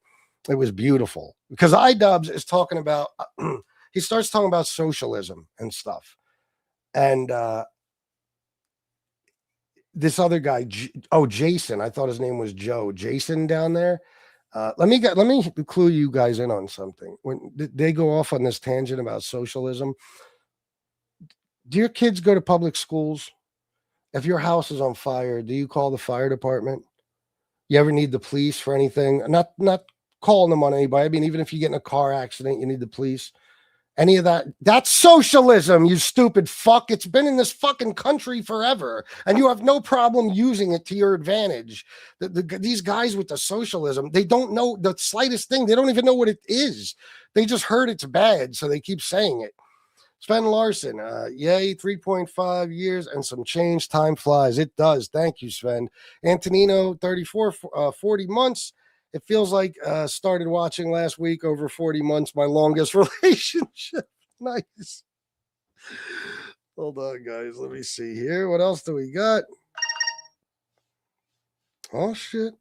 it was beautiful because Idubbz is talking about, he starts talking about socialism and stuff. And, this other guy, Jason, I thought his name was Joe. Jason down there. Let me clue you guys in on something. When they go off on this tangent about socialism, do your kids go to public schools? If your house is on fire, do you call the fire department? You ever need the police for anything? Not calling them on anybody. I mean, even if you get in a car accident, you need the police. Any of that, that's socialism, you stupid fuck. It's been in this fucking country forever, and you have no problem using it to your advantage. These guys with the socialism, they don't know the slightest thing. They don't even know what it is. They just heard it's bad, so they keep saying it. Sven Larson, yay, 3.5 years and some change. Time flies. It does. Thank you, Sven. Antonino, 34, 40 months. It feels like started watching last week, over 40 months, my longest relationship. Nice. Hold on, guys. Let me see here. What else do we got? Oh, shit.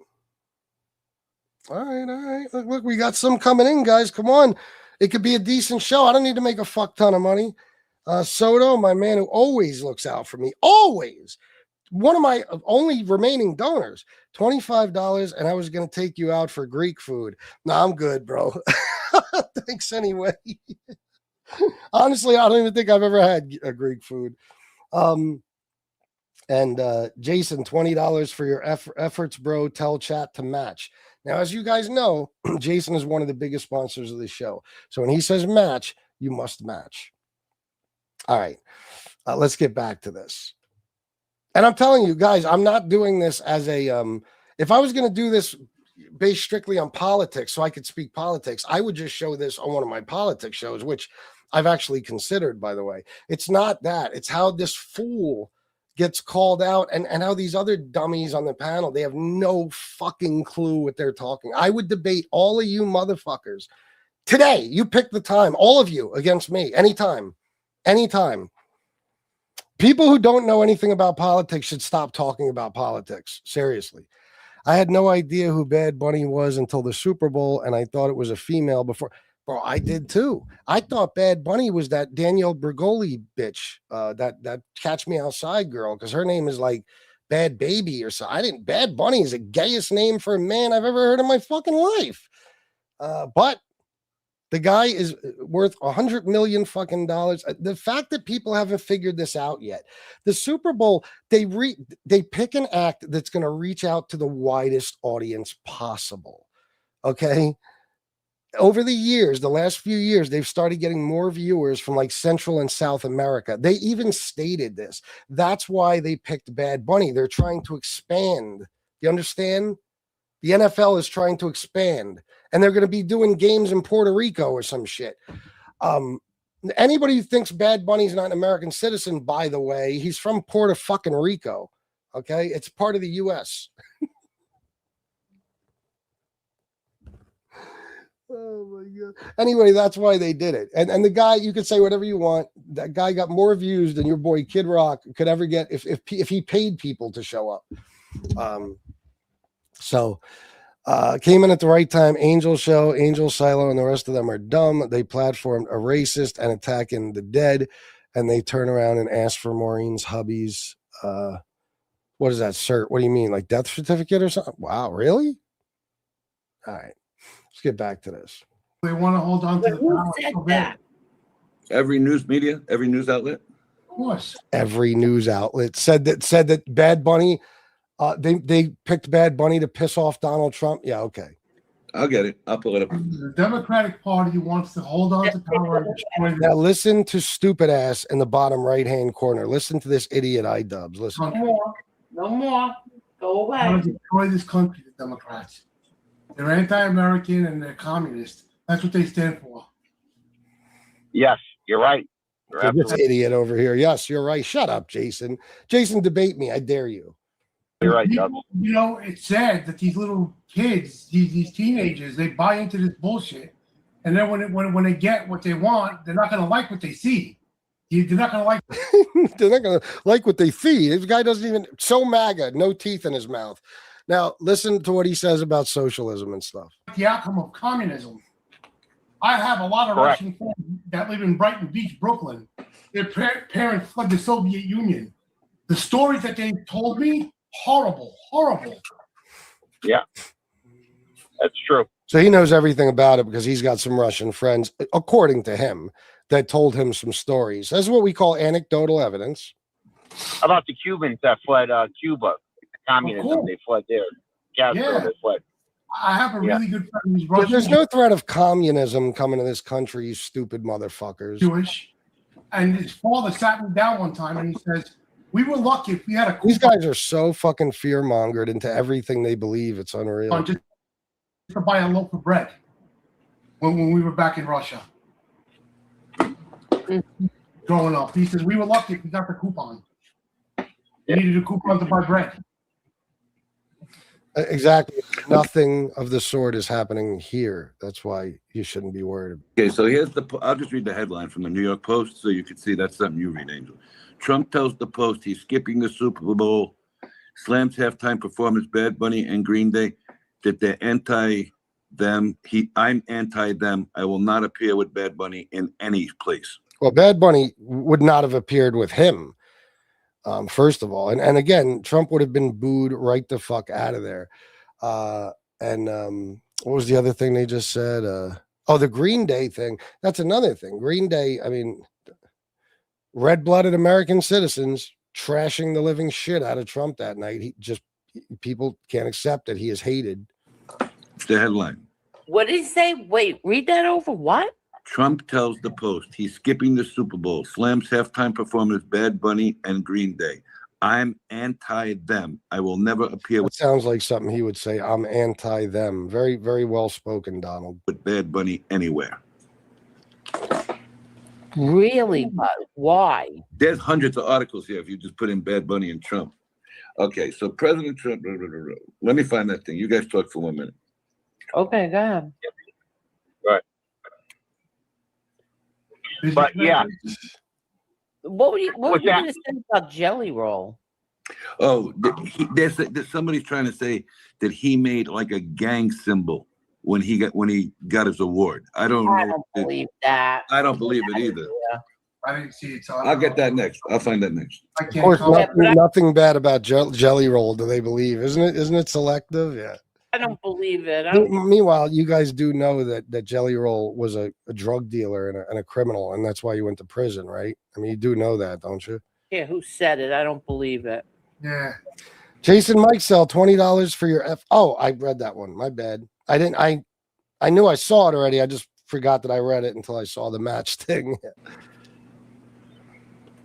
All right. Look, we got some coming in, guys. Come on. It could be a decent show. I don't need to make a fuck ton of money. Soto, my man who always looks out for me. Always. One of my only remaining donors, $25, and I was going to take you out for Greek food. No, I'm good, bro. Thanks anyway. Honestly, I don't even think I've ever had a Greek food. And Jason, $20 for your efforts, bro. Tell chat to match. Now, as you guys know, Jason is one of the biggest sponsors of the show. So when he says match, you must match. All right, let's get back to this. And I'm telling you guys, I'm not doing this as a if I was going to do this based strictly on politics so I could speak politics, I would just show this on one of my politics shows, which I've actually considered, by the way. It's not that. It's how this fool gets called out and how these other dummies on the panel, they have no fucking clue what they're talking. I would debate all of you motherfuckers today. You pick the time, all of you against me, anytime. People who don't know anything about politics should stop talking about politics. Seriously. I had no idea who Bad Bunny was until the Super Bowl, and I thought it was a female before. Bro, I did too. I thought Bad Bunny was that Danielle Bregoli bitch, that Catch Me Outside girl, because her name is like Bad Baby or so. Bad Bunny is the gayest name for a man I've ever heard in my fucking life. But the guy is worth $100 million fucking dollars. The fact that people haven't figured this out yet. The Super Bowl, they pick an act that's going to reach out to the widest audience possible. Okay? Over the years, the last few years, they've started getting more viewers from like Central and South America. They even stated this. That's why they picked Bad Bunny. They're trying to expand. You understand? The NFL is trying to expand, and they're going to be doing games in Puerto Rico or some shit. Anybody who thinks Bad Bunny's not an American citizen, by the way, he's from Puerto fucking Rico. Okay, it's part of the U.S. Oh my god. Anyway, that's why they did it. And the guy, you could say whatever you want. That guy got more views than your boy Kid Rock could ever get if he paid people to show up. So came in at the right time. Angel Show, Angel Silo, and the rest of them are dumb. They platformed a racist and attacking the dead, and they turn around and ask for Maureen's hubby's what is that cert? What do you mean? Like death certificate or something? Wow, really? All right. Let's get back to this. They want to hold on to the power so bad. Every news media, every news outlet. Of course. Every news outlet said that Bad Bunny, they picked Bad Bunny to piss off Donald Trump. Yeah, okay. I'll get it. I'll pull it up. The Democratic Party wants to hold on to power and destroy Now listen to stupid ass in the bottom right-hand corner. Listen to this idiot Idubbz. Listen. No more. Go They away. want to destroy this country, the Democrats. They're anti-American and they're communist. That's what they stand for. Yes, you're right. You're This absolutely idiot over here. Yes, you're right. Shut up, Jason. Jason, debate me. I dare you. right, People, Doug. you know, it's sad that these little kids, these teenagers, they buy into this bullshit, and then when they get what they want, they're not going to like what they see. They're not going to like. They're not going to like what they see. This guy doesn't even so MAGA, no teeth in his mouth. Now listen to what he says about socialism and stuff. The outcome of communism. I have a lot of Correct. Russian friends that live in Brighton Beach, Brooklyn. Their parents fled the Soviet Union. The stories that they told me, horrible. Yeah, that's true. So he knows everything about it because he's got some Russian friends, according to him, that told him some stories. That's what we call anecdotal evidence. How about the Cubans that fled Cuba? Communism, course. they fled there. Castro, Yeah. they fled. I have a really good friend who's But Russian. there's no threat of communism coming to this country, you stupid motherfuckers. Jewish, and his father sat me down one time and he says, "We were lucky if we had a These coupon guys are so fucking fear-mongered into everything they believe. It's unreal. just to buy a loaf of bread when we were back in Russia." Growing up, he says, "We were lucky if we got the coupon. We needed a coupon to buy bread." Exactly. Nothing of the sort is happening here. That's why you shouldn't be worried. Okay, so here's I'll just read the headline from the New York Post so you can see that's something you read, Angel. Trump tells the Post he's skipping the Super Bowl, slams halftime performance Bad Bunny and Green Day, that they're anti-them. I'm anti-them. I will not appear with Bad Bunny in any place. Well, Bad Bunny would not have appeared with him, first of all. And again, Trump would have been booed right the fuck out of there. What was the other thing they just said? The Green Day thing. That's another thing. Green Day, I mean, red-blooded American citizens trashing the living shit out of Trump that night. People can't accept that he is hated. It's the headline. What did he say? Wait, read that over. What? Trump tells the Post he's skipping the Super Bowl, slams halftime performers Bad Bunny and Green Day. I'm anti them. I will never appear It sounds like something he would say. I'm anti them. Very, very well spoken, Donald. with Bad Bunny anywhere. Really? But why? There's hundreds of articles here if you just put in Bad Bunny and Trump. Okay, so President Trump, let me find that thing. You guys talk for 1 minute. Okay, go ahead. But yeah, What were you What's going that? to say about Jelly Roll? Oh, there's somebody's trying to say that he made like a gang symbol when he got his award. I don't believe that. I don't believe it either. I didn't see it. So I'll get that next. I'll find that next. I Of can't course, comment. nothing bad about Jelly Roll, do they believe? Isn't it selective? Yeah. I don't believe it. Meanwhile, you guys do know that Jelly Roll was a drug dealer and a criminal, and that's why you went to prison, right? I mean, you do know that, don't you? Yeah, who said it? I don't believe it. Yeah. Jason Mike sell $20 for your F. Oh, I read that one. My bad. I didn't. I knew I saw it already. I just forgot that I read it until I saw the match thing.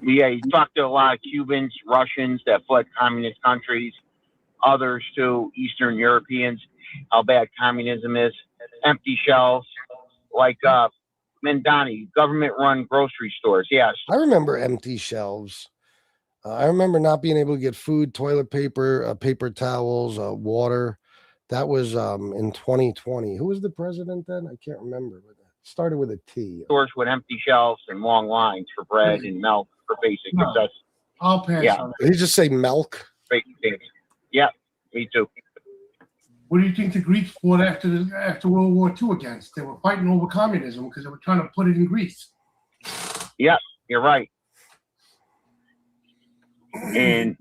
yeah, he talked to a lot of Cubans, Russians that fled communist countries, others too, Eastern Europeans, how bad communism is, empty shelves, like Mendani, government-run grocery stores. Yes. I remember empty shelves. I remember not being able to get food, toilet paper, paper towels, water. That was in 2020. Who was the president then? I can't remember. But it started with a T. Stores with empty shelves and long lines for bread and milk for basic No. necessities. I'll pass Yeah. on that. Did he just say milk? Basic things. Yeah, me too. What do you think the Greeks fought after World War II against? They were fighting over communism because they were trying to put it in Greece. Yeah, you're right. And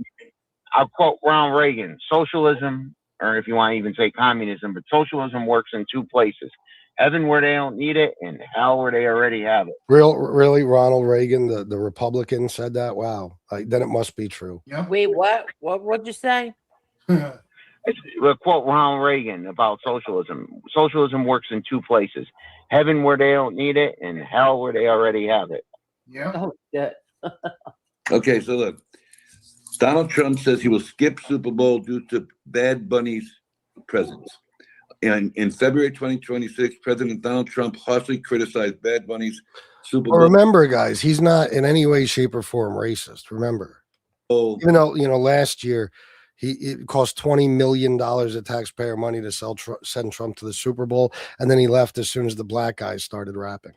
I'll quote Ronald Reagan: socialism, or if you want to even say communism, but socialism works in two places: heaven where they don't need it, and hell where they already have it. Really, Ronald Reagan, the Republican, said that? Wow. Then it must be true. Yep. Wait, what? What'd you say? We'll quote Ronald Reagan about socialism. Socialism works in two places: heaven where they don't need it, and hell where they already have it. Yeah. Oh, shit. Okay, so look, Donald Trump says he will skip Super Bowl due to Bad Bunny's presence. In February 2026, President Donald Trump harshly criticized Bad Bunny's Super Bowl. Well, remember, guys, he's not in any way, shape, or form racist. Remember, even though last year it cost $20 million of taxpayer money to send Trump to the Super Bowl, and then he left as soon as the black guys started rapping.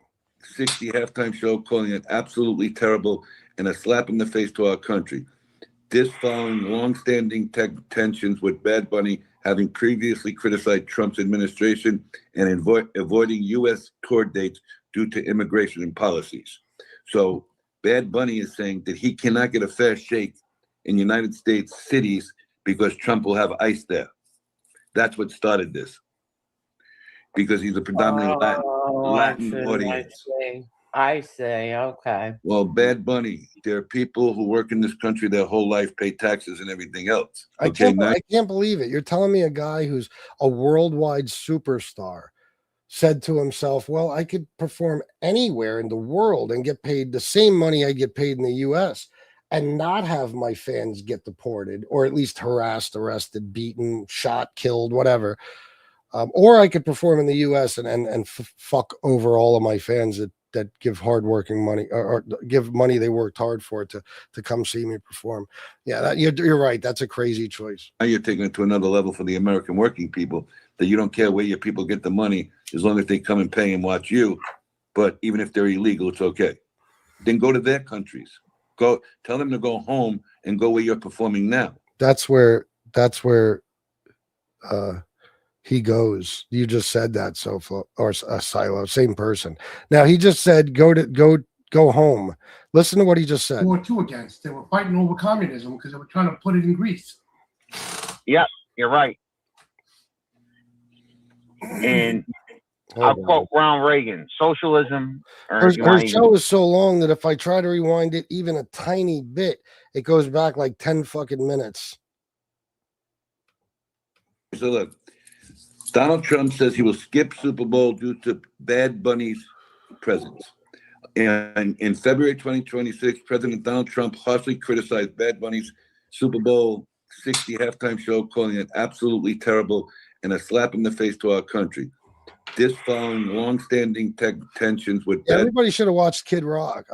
60 halftime show, calling it absolutely terrible and a slap in the face to our country. This following long-standing tensions with Bad Bunny having previously criticized Trump's administration and avoiding U.S. court dates due to immigration policies. So Bad Bunny is saying that he cannot get a fair shake in United States cities because Trump will have ICE there. That's what started this. Because he's a predominantly Latin audience. I say, okay. Well, Bad Bunny, there are people who work in this country their whole life, pay taxes and everything else. I can't believe it. You're telling me a guy who's a worldwide superstar said to himself, well, I could perform anywhere in the world and get paid the same money I get paid in the U.S. and not have my fans get deported or at least harassed, arrested, beaten, shot, killed, whatever. Or I could perform in the U.S. and fuck over all of my fans that give hardworking money or give money they worked hard for to come see me perform. Yeah, you're right. That's a crazy choice. Now you're taking it to another level for the American working people, that you don't care where your people get the money as long as they come and pay and watch you. But even if they're illegal, it's okay. Then go to their countries. Go tell them to go home and go where you're performing now. That's where he goes. You just said that, Silo, same person. Now he just said go home. Listen to what he just said. War II against. They were fighting over communism because they were trying to put it in Greece. Yeah, you're right. And I'll quote Ronald Reagan: socialism. Or Her, if you want her to show is so long that if I try to rewind it even a tiny bit, it goes back like 10 fucking minutes. So look, Donald Trump says he will skip Super Bowl due to Bad Bunny's presence. And in February 2026, President Donald Trump harshly criticized Bad Bunny's Super Bowl 60 halftime show, calling it absolutely terrible and a slap in the face to our country. This following long-standing tensions with Everybody should have watched Kid Rock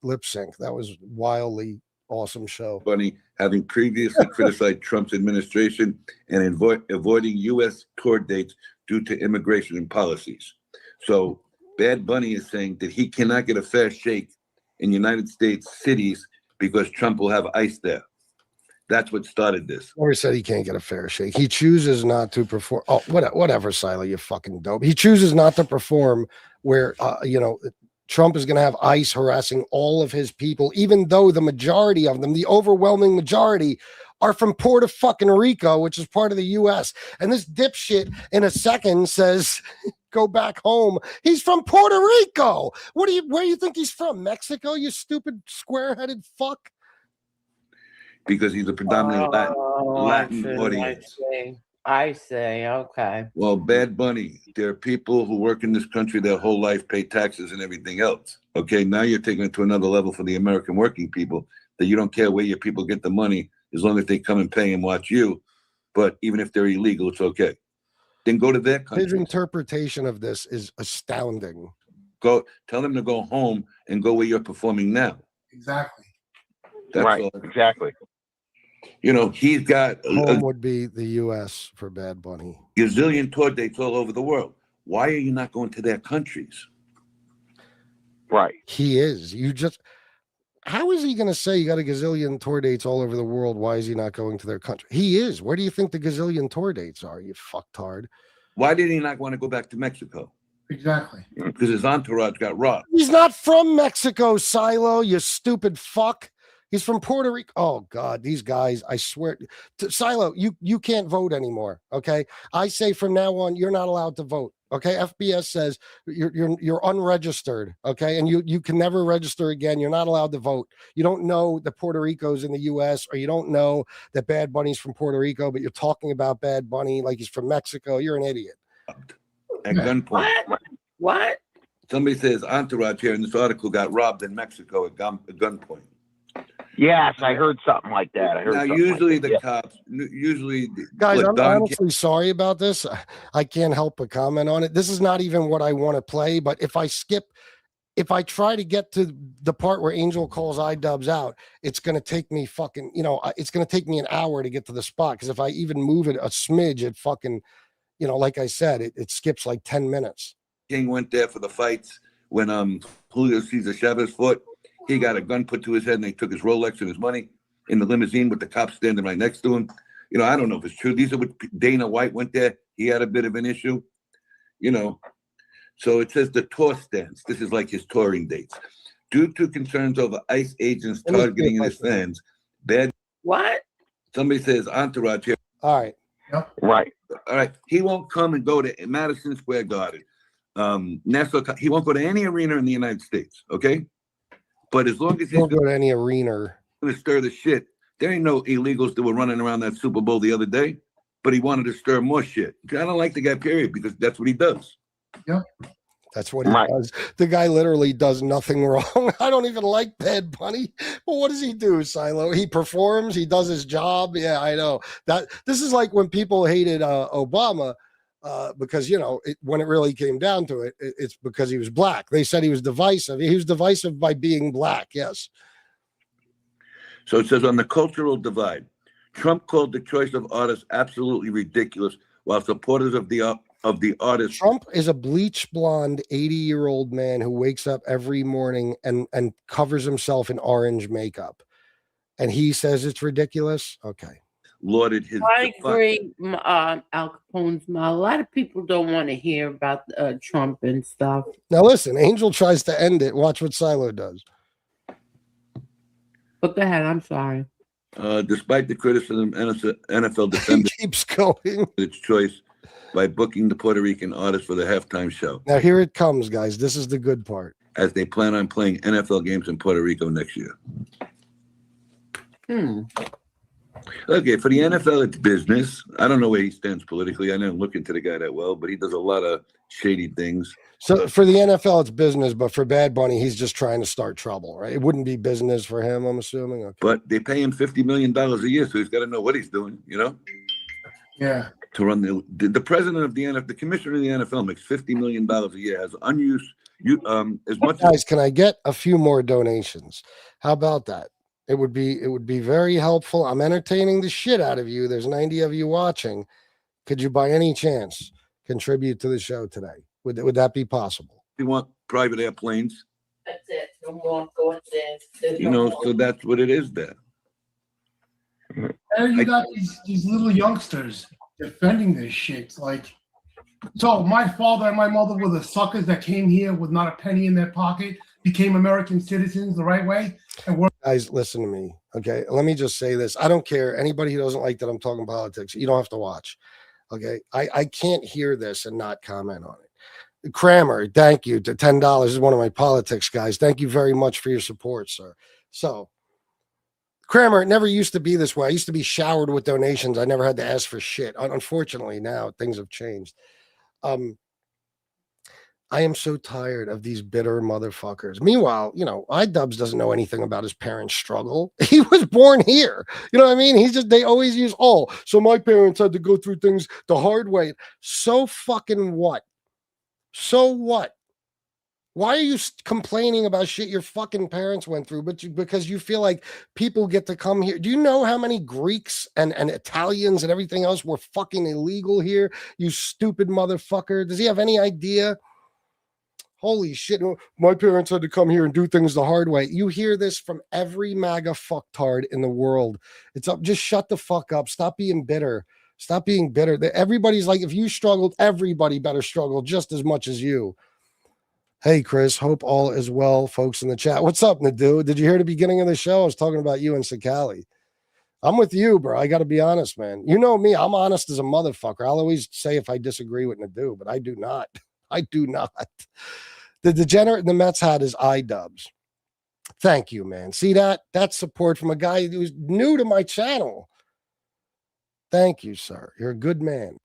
lip sync. That was wildly awesome show. Bunny having previously criticized Trump's administration and avoiding U.S. tour dates due to immigration and policies. So Bad Bunny is saying that he cannot get a fair shake in United States cities because Trump will have ICE there. That's what started this. Or he said he can't get a fair shake. He chooses not to perform. Oh, whatever, Silo, you fucking dope. He chooses not to perform where, Trump is going to have ICE harassing all of his people, even though the majority of them, the overwhelming majority, are from Puerto fucking Rico, which is part of the U.S. And this dipshit in a second says, go back home. He's from Puerto Rico. Where do you think he's from? Mexico, you stupid square-headed fuck? Because he's a predominantly Latin audience. I say, okay. Well, Bad Bunny, there are people who work in this country their whole life, pay taxes and everything else. Okay, now you're taking it to another level for the American working people, that you don't care where your people get the money as long as they come and pay and watch you. But even if they're illegal, it's okay. Then go to their country. His interpretation of this is astounding. Go tell them to go home and go where you're performing now. Exactly. That's right, all. exactly. You know, he's got Home would be the U.S. for Bad Bunny. Gazillion tour dates all over the world. Why are you not going to their countries? Right. He is. How is he going to say you got a gazillion tour dates all over the world? Why is he not going to their country? He is. Where do you think the gazillion tour dates are, you fucktard? Why did he not want to go back to Mexico? Exactly. Because his entourage got robbed. He's not from Mexico, Silo, you stupid fuck. He's from Puerto Rico. Oh God, these guys! I swear, Silo, you can't vote anymore. Okay, I say from now on, you're not allowed to vote. Okay, FBS says you're unregistered. Okay, and you can never register again. You're not allowed to vote. You don't know the Puerto Rico's in the U.S. or you don't know that Bad Bunny's from Puerto Rico, but you're talking about Bad Bunny like he's from Mexico. You're an idiot. At gunpoint. What? Somebody says entourage here in this article got robbed in Mexico at gunpoint. Yes, I heard something like that. Now, usually the cops, Guys, what, I'm honestly sorry about this. I can't help but comment on it. This is not even what I want to play, but if I try to get to the part where Angel calls Idubbz out, it's going to take me fucking, it's going to take me an hour to get to the spot. Because if I even move it a smidge, it fucking, like I said, it skips like 10 minutes. King went there for the fights when Julio Cesar Chavez fought. He got a gun put to his head and they took his Rolex and his money in the limousine with the cops standing right next to him. I don't know if it's true. These are what Dana White went there. He had a bit of an issue, So it says the tour stance. This is like his touring dates. Due to concerns over ICE agents targeting his fans, What? Somebody says entourage here. All right. Yep. Right. All right. He won't come and go to Madison Square Garden. He won't go to any arena in the United States. Okay. But as long as he's Don't go to any arena. going to stir the shit, there ain't no illegals that were running around that Super Bowl the other day, but he wanted to stir more shit. I don't like the guy, period, because that's what he does. Yep. That's what he does. The guy literally does nothing wrong. I don't even like Bad Bunny. But what does he do, Silo? He performs. He does his job. Yeah, I know. This is like when people hated Obama. Because when it really came down to it, it's because he was black. They said he was divisive. He was divisive by being black. Yes. So it says on the cultural divide, Trump called the choice of artists absolutely ridiculous, while supporters of the artist. Trump is a bleach blonde 80-year-old man who wakes up every morning and covers himself in orange makeup, and he says it's ridiculous. Okay. Lauded his. I agree, Al Capone's mom. A lot of people don't want to hear about Trump and stuff. Now listen, Angel tries to end it. Watch what Silo does. But go ahead. I'm sorry. Despite the criticism, NFL defended keeps going. Its choice by booking the Puerto Rican artist for the halftime show, Now here it comes, guys. This is the good part. as they plan on playing NFL games in Puerto Rico next year. Okay, for the NFL, it's business. I don't know where he stands politically. I didn't look into the guy that well, but he does a lot of shady things. So for the NFL, it's business, but for Bad Bunny, he's just trying to start trouble, right? It wouldn't be business for him, I'm assuming. Okay. But they pay him $50 million a year, so he's got to know what he's doing, you know? Yeah. To run the president of the NFL, the commissioner of the NFL makes $50 million a year, has unused, as much Guys, can I get a few more donations? How about that? It would be very helpful. I'm entertaining the shit out of you. There's 90 of you watching. Could you by any chance contribute to the show today? Would that be possible? you want private airplanes, That's it. No more going there. you know, so that's what it is there. And you got these little youngsters defending this shit. Like, so my father and my mother were the suckers that came here with not a penny in their pocket, became American citizens the right way, and were. Guys, listen to me. Okay. Let me just say this. I don't care. Anybody who doesn't like that I'm talking politics, you don't have to watch. Okay. I can't hear this and not comment on it. Kramer, thank you. To $10 is one of my politics guys. Thank you very much for your support, sir. So, Kramer, it never used to be this way. I used to be showered with donations. I never had to ask for shit. Unfortunately, now things have changed. I am so tired of these bitter motherfuckers. Meanwhile, you know, Idubbz doesn't know anything about his parents' struggle. He was born here. You know what I mean? They always use, so my parents had to go through things the hard way. So fucking what? So what? Why are you complaining about shit your fucking parents went through? Because you feel like people get to come here. Do you know how many Greeks and Italians and everything else were fucking illegal here? You stupid motherfucker. Does he have any idea? Holy shit. My parents had to come here and do things the hard way. You hear this from every MAGA fucktard in the world. It's up. Just shut the fuck up. Stop being bitter. Stop being bitter. Everybody's like, if you struggled, everybody better struggle just as much as you. Hey, Chris, hope all is well, folks in the chat. What's up, Nadu? Did you hear the beginning of the show? I was talking about you and Cicale. I'm with you, bro. I got to be honest, man. You know me. I'm honest as a motherfucker. I'll always say if I disagree with Nadu, but I do not. I do not. The degenerate in the Mets hat is Idubbz. Thank you, man. See that? That's support from a guy who's new to my channel. Thank you, sir. You're a good man.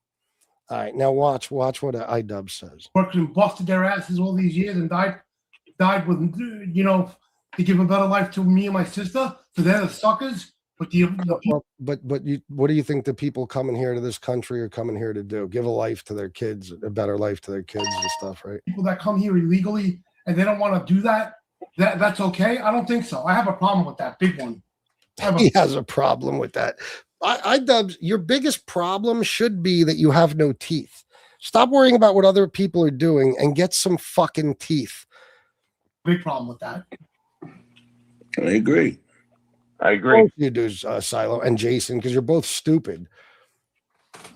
All right, now watch what Idubbz says. Worked and busted their asses all these years and died with, you know, to give a better life to me and my sister. So they're the suckers. But what do you think the people coming here to this country are coming here to do? Give a life to their kids, a better life to their kids and stuff, right? People that come here illegally and they don't want to do that's okay. I don't think so. I have a problem with that big one. He has a problem with that. Idubbz, your biggest problem should be that you have no teeth. Stop worrying about what other people are doing and get some fucking teeth. Big problem with that. I agree. Both you do, Silo and Jason, because you're both stupid.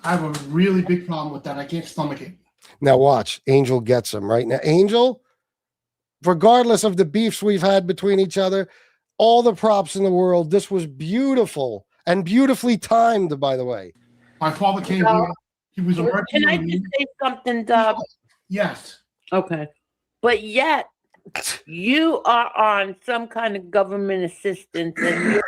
I have a really big problem with that. I can't stomach it. Now watch. Angel gets him right now. Angel, regardless of the beefs we've had between each other, all the props in the world. This was beautiful and beautifully timed, by the way. My father came here. He was a Can I just say something, Dub? Yes. Okay. But yet, you are on some kind of government assistance. And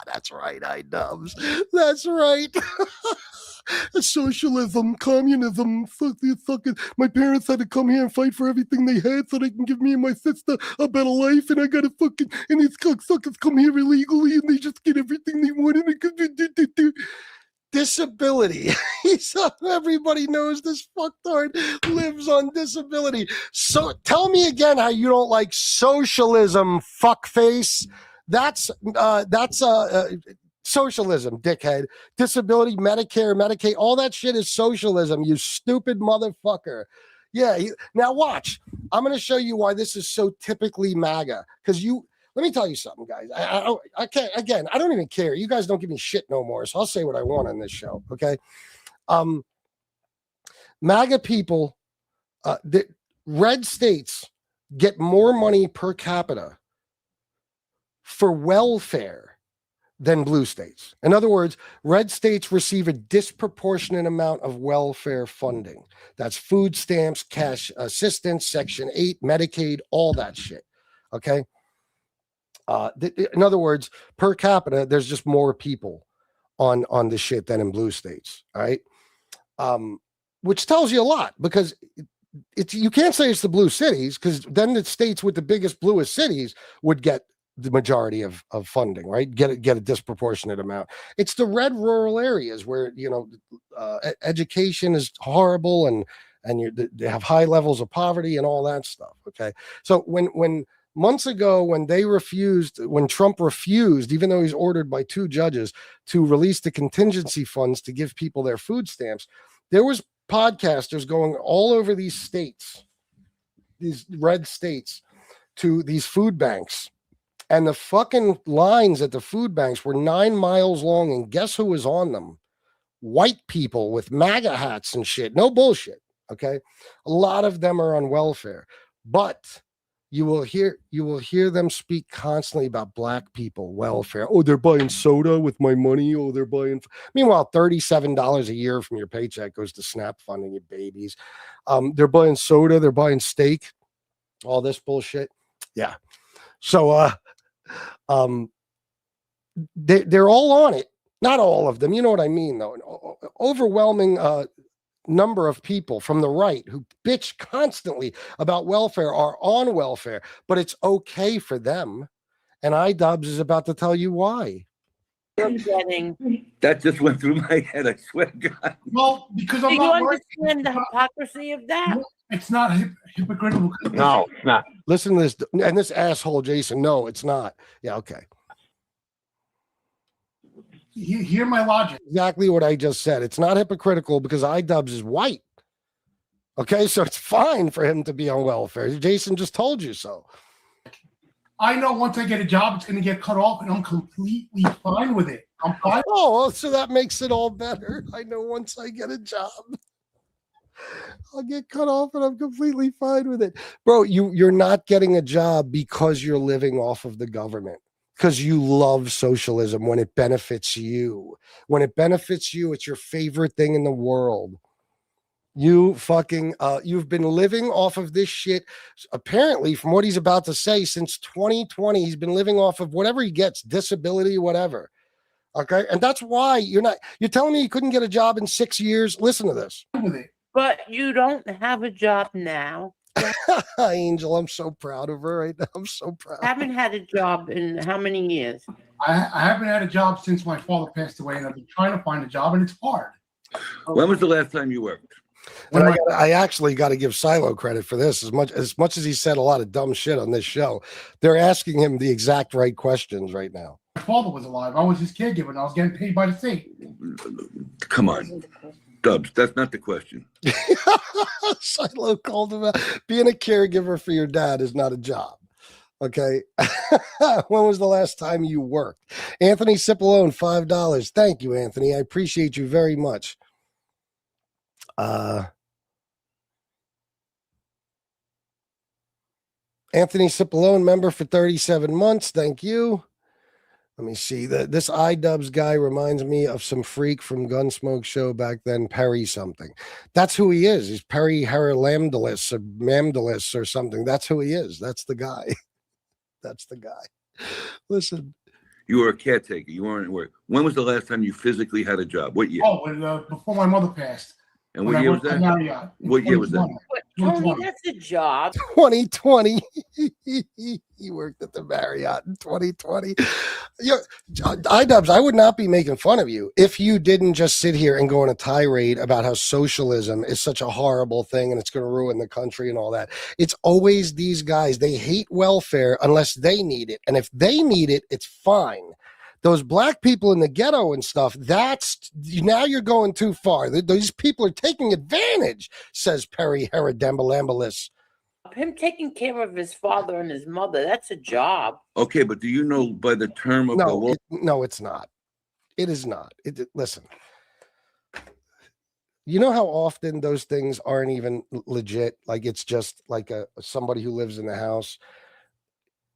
That's right, Idubbz. That's right. Socialism, communism, fucking. My parents had to come here and fight for everything they had so they can give me and my sister a better life, and I gotta fucking. And these cocksuckers come here illegally and they just get everything they want. And disability. Everybody knows this fucktard lives on disability. So tell me again how you don't like socialism, fuckface. That's socialism, dickhead. Disability, Medicare, Medicaid, all that shit is socialism, you stupid motherfucker. Yeah, now watch. I'm going to show you why this is so typically MAGA. Because let me tell you something, guys. I can't, again, I don't even care. You guys don't give me shit no more, so I'll say what I want on this show, okay? MAGA people, the red states get more money per capita for welfare than blue states. In other words, red states receive a disproportionate amount of welfare funding. That's food stamps, cash assistance, Section 8, Medicaid, all that shit. Okay. In other words, per capita, there's just more people on the shit than in blue states. All right. Which tells you a lot, because it's you can't say it's the blue cities, because then the states with the biggest bluest cities would get the majority of funding, right? Get a disproportionate amount. It's the red rural areas where, you know, education is horrible and they have high levels of poverty and all that stuff. Okay. So when months ago, when Trump refused, even though he's ordered by 2 judges to release the contingency funds to give people their food stamps, there was podcasters going all over these states, these red states, to these food banks. And the fucking lines at the food banks were 9 miles long. And guess who was on them? White people with MAGA hats and shit. No bullshit. Okay. A lot of them are on welfare, but you will hear them speak constantly about black people, welfare. Oh, they're buying soda with my money. Oh, they're buying. Meanwhile, $37 a year from your paycheck goes to SNAP funding your babies. They're buying soda. They're buying steak. All this bullshit. Yeah. So, they're all on it. Not all of them. You know what I mean, though. An overwhelming number of people from the right who bitch constantly about welfare are on welfare, but it's okay for them. And Idubbz is about to tell you why. That just went through my head. I swear to God. Well, because I'm Do you not understand the hypocrisy of that? It's not hypocritical. No, it's not. Listen to this, and this asshole Jason. No, it's not. Yeah, okay. Hear my logic. Exactly what I just said. It's not hypocritical because Idubbz is white. Okay, so it's fine for him to be on welfare. Jason just told you so. I know once I get a job, it's going to get cut off, and I'm completely fine with it. I'm fine. Oh, well, so that makes it all better. I know once I get a job, I'll get cut off, and I'm completely fine with it. Bro, you're not getting a job because you're living off of the government. Because you love socialism when it benefits you. When it benefits you, it's your favorite thing in the world. You fucking, you've been living off of this shit, apparently, from what he's about to say, since 2020. He's been living off of whatever he gets, disability, whatever. Okay. And that's why you're telling me you couldn't get a job in 6 years? Listen to this. But you don't have a job now. Angel, I'm so proud of her right now. I'm so proud. Haven't had a job in how many years? I haven't had a job since my father passed away, and I've been trying to find a job, and it's hard. When was the last time you worked? And I actually got to give Silo credit for this. As much as he said a lot of dumb shit on this show, they're asking him the exact right questions right now. My father was alive. I was his caregiver, and I was getting paid by the state. Come on, Dubbs. That's not the question. Silo called him out. Being a caregiver for your dad is not a job. Okay. When was the last time you worked? Anthony Cipollone, $5. Thank you, Anthony. I appreciate you very much. Anthony Cipollone, member for 37 months. Thank you. Let me see. This Idubbz guy reminds me of some freak from Gunsmoke show back then, Perry something. That's who he is. He's Perry Haralamdalis or Mamdalis or something. That's who he is. That's the guy. That's the guy. Listen. You were a caretaker. You weren't at work. When was the last time you physically had a job? What year? Oh, before my mother passed. And what year was that? What year was that? Tony, that's a job. 2020. He worked at the Marriott in 2020. Idubbz, I would not be making fun of you if you didn't just sit here and go on a tirade about how socialism is such a horrible thing and it's going to ruin the country and all that. It's always these guys. They hate welfare unless they need it. And if they need it, it's fine. Those black people in the ghetto and stuff, now you're going too far. These people are taking advantage, says Perry Herodembalambalis. Him taking care of his father and his mother, that's a job. Okay, but do you know by the term of the law? No, it's not. It is not. Listen, you know how often those things aren't even legit? Like it's just like somebody who lives in the house.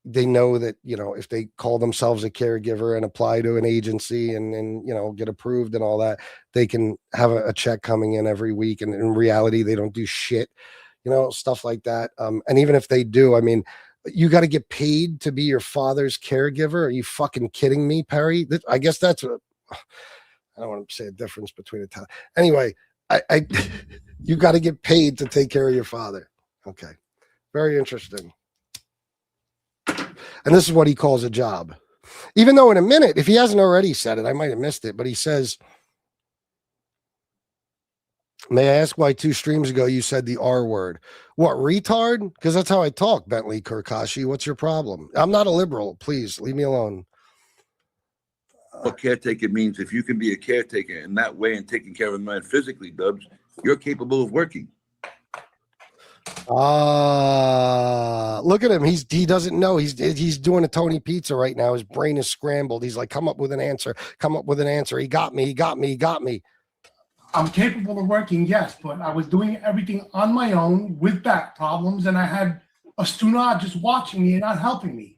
they know that, you know, if they call themselves a caregiver and apply to an agency and you know, get approved and all that, they can have a check coming in every week. And in reality, they don't do shit, you know, stuff like that. And even if they do, I mean, you got to get paid to be your father's caregiver. Are you fucking kidding me, Perry? I guess that's a, I don't want to say a difference between a time. Anyway, I you got to get paid to take care of your father. Okay. Very interesting. And this is what he calls a job. Even though in a minute, if he hasn't already said it, I might have missed it, but he says, may I ask why 2 streams ago you said the R word? What, retard? Because that's how I talk, Bentley Kurkashi. What's your problem? I'm not a liberal. Please leave me alone. What caretaker means, if you can be a caretaker in that way and taking care of a man physically, Dubs, you're capable of working. Look at him. He doesn't know. He's doing a Tony Pizza right now. His brain is scrambled. He's like, come up with an answer. Come up with an answer. He got me. I'm capable of working, yes, but I was doing everything on my own with back problems, and I had a Stuna just watching me and not helping me.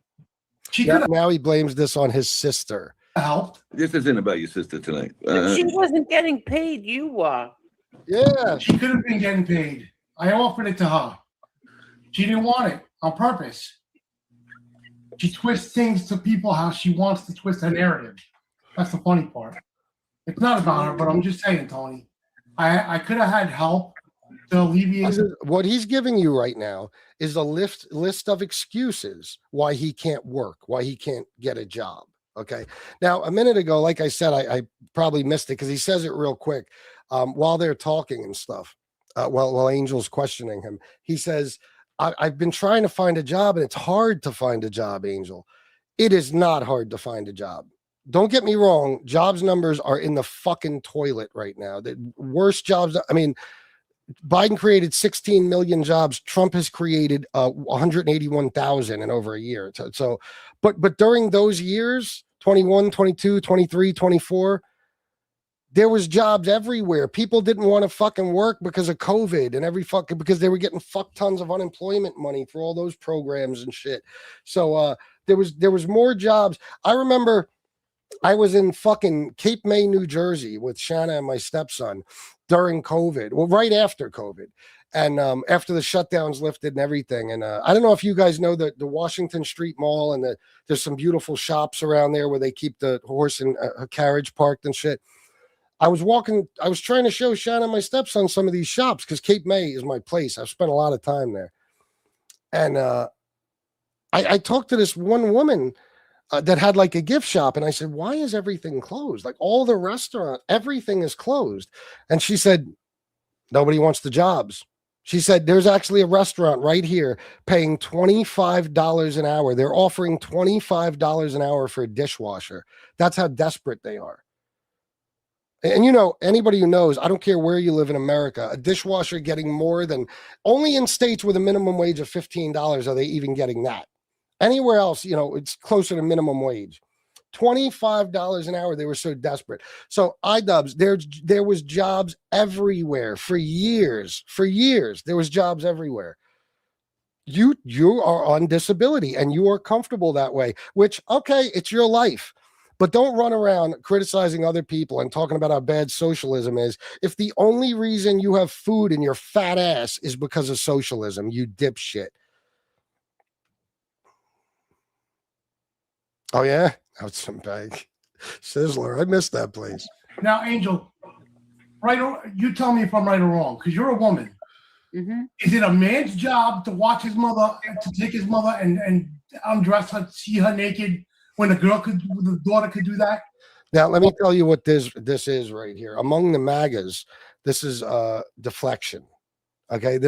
Now he blames this on his sister. Helped. This isn't about your sister tonight. She wasn't getting paid. You were. Yeah. She could have been getting paid. I offered it to her. She didn't want it on purpose. She twists things to people how she wants to twist her narrative. That's the funny part. It's not about her, but I'm just saying, Tony. I could have had help to alleviate. What he's giving you right now is a list of excuses why he can't work, why he can't get a job. Okay. Now, a minute ago, like I said, I probably missed it because he says it real quick while they're talking and stuff. While Angel's questioning him, he says, I've been trying to find a job and it's hard to find a job, Angel. It is not hard to find a job. Don't get me wrong. Jobs numbers are in the fucking toilet right now. The worst jobs. I mean, Biden created 16 million jobs. Trump has created 181,000 in over a year. So, but during those years, 21, 22, 23, 24, there was jobs everywhere. People didn't want to fucking work because of COVID and because they were getting fuck tons of unemployment money for all those programs and shit. So there was more jobs. I remember I was in fucking Cape May, New Jersey with Shanna and my stepson during COVID. Well, right after COVID. And after the shutdowns lifted and everything. And I don't know if you guys know the Washington Street Mall and there's some beautiful shops around there where they keep the horse and carriage parked and shit. I was trying to show Shanna and my stepson some of these shops because Cape May is my place. I've spent a lot of time there. And I talked to this one woman that had like a gift shop. And I said, why is everything closed? Like all the restaurant, everything is closed. And she said, nobody wants the jobs. She said, there's actually a restaurant right here paying $25 an hour. They're offering $25 an hour for a dishwasher. That's how desperate they are. And you know, anybody who knows, I don't care where you live in America, a dishwasher getting more than, only in states with a minimum wage of $15 are they even getting that. Anywhere else, you know, it's closer to minimum wage. $25 an hour. They were so desperate. So Idubbz, there was jobs everywhere for years. For years, there was jobs everywhere. You are on disability and you are comfortable that way, which, okay, it's your life. But don't run around criticizing other people and talking about how bad socialism is. If the only reason you have food in your fat ass is because of socialism, you dipshit. Oh, yeah? Out some bag. Sizzler. I missed that place. Now, Angel, you tell me if I'm right or wrong, because you're a woman. Mm-hmm. Is it a man's job to watch his mother, to take his mother and undress her, see her naked, when the daughter could do that? Now, let me tell you what this is right here. Among the MAGAs, this is deflection. Okay,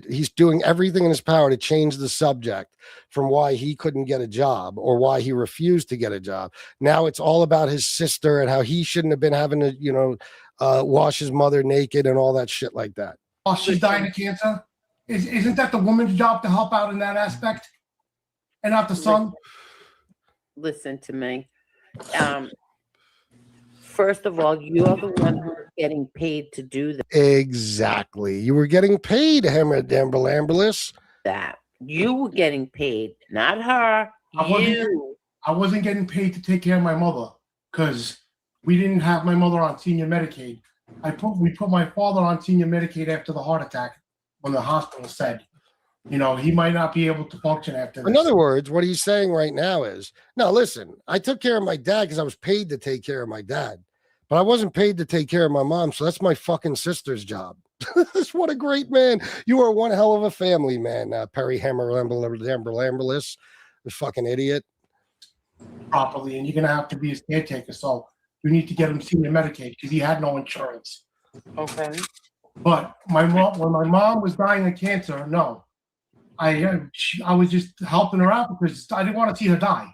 he's doing everything in his power to change the subject from why he couldn't get a job or why he refused to get a job. Now it's all about his sister and how he shouldn't have been having to, wash his mother naked and all that shit like that. Oh, she's dying of cancer? Isn't that the woman's job to help out in that aspect? And not the son? Listen to me. First of all, you're the one who's getting paid to do that. Exactly. You were getting paid, Hammer Damberlamberless. That. You were getting paid, not her. I wasn't getting paid to take care of my mother because we didn't have my mother on senior Medicaid. We put my father on senior Medicaid after the heart attack when the hospital said, you know, he might not be able to function after this. In other words, what he's saying right now is, no, listen, I took care of my dad because I was paid to take care of my dad, but I wasn't paid to take care of my mom. So that's my fucking sister's job. What a great man. You are one hell of a family, man. Perry Hammer-Lamberlis, the fucking idiot. Properly, and you're going to have to be his caretaker. So you need to get him senior Medicaid because he had no insurance. Okay. But when my mom was dying of cancer, no. I was just helping her out because I didn't want to see her die.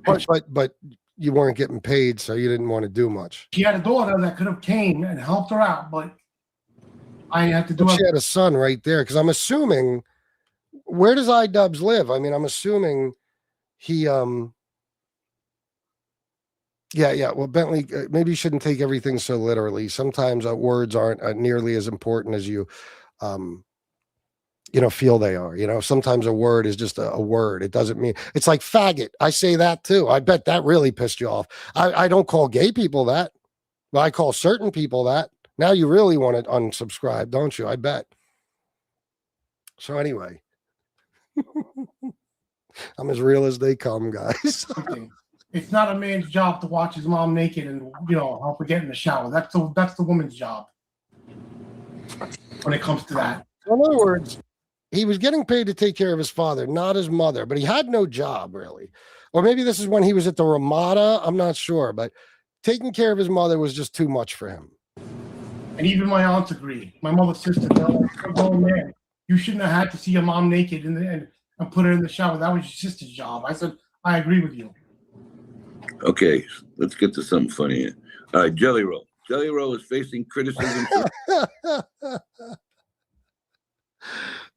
But you weren't getting paid, so you didn't want to do much. She had a daughter that could have came and helped her out, but I had to do it. She had a son right there, because I'm assuming, where does Idubbz live? I mean, I'm assuming he yeah. Well, Bentley, maybe you shouldn't take everything so literally. Sometimes words aren't nearly as important as you feel they are. Sometimes a word is just a word. It doesn't mean, it's like faggot. I say that too. I bet that really pissed you off. I don't call gay people that, but I call certain people that. Now you really want to unsubscribe, don't you? I bet. So anyway, I'm as real as they come, guys. It's not a man's job to watch his mom naked and help her get in the shower. That's the woman's job when it comes to that. So in other words, he was getting paid to take care of his father, not his mother, but he had no job really. Or maybe this is when he was at the Ramada. I'm not sure, but taking care of his mother was just too much for him. And even my aunts agreed. My mother's sister, man, you shouldn't have had to see your mom naked and put her in the shower. That was your sister's job. I said, I agree with you. Okay, let's get to something funny here. All right, Jelly Roll. Jelly Roll is facing criticism.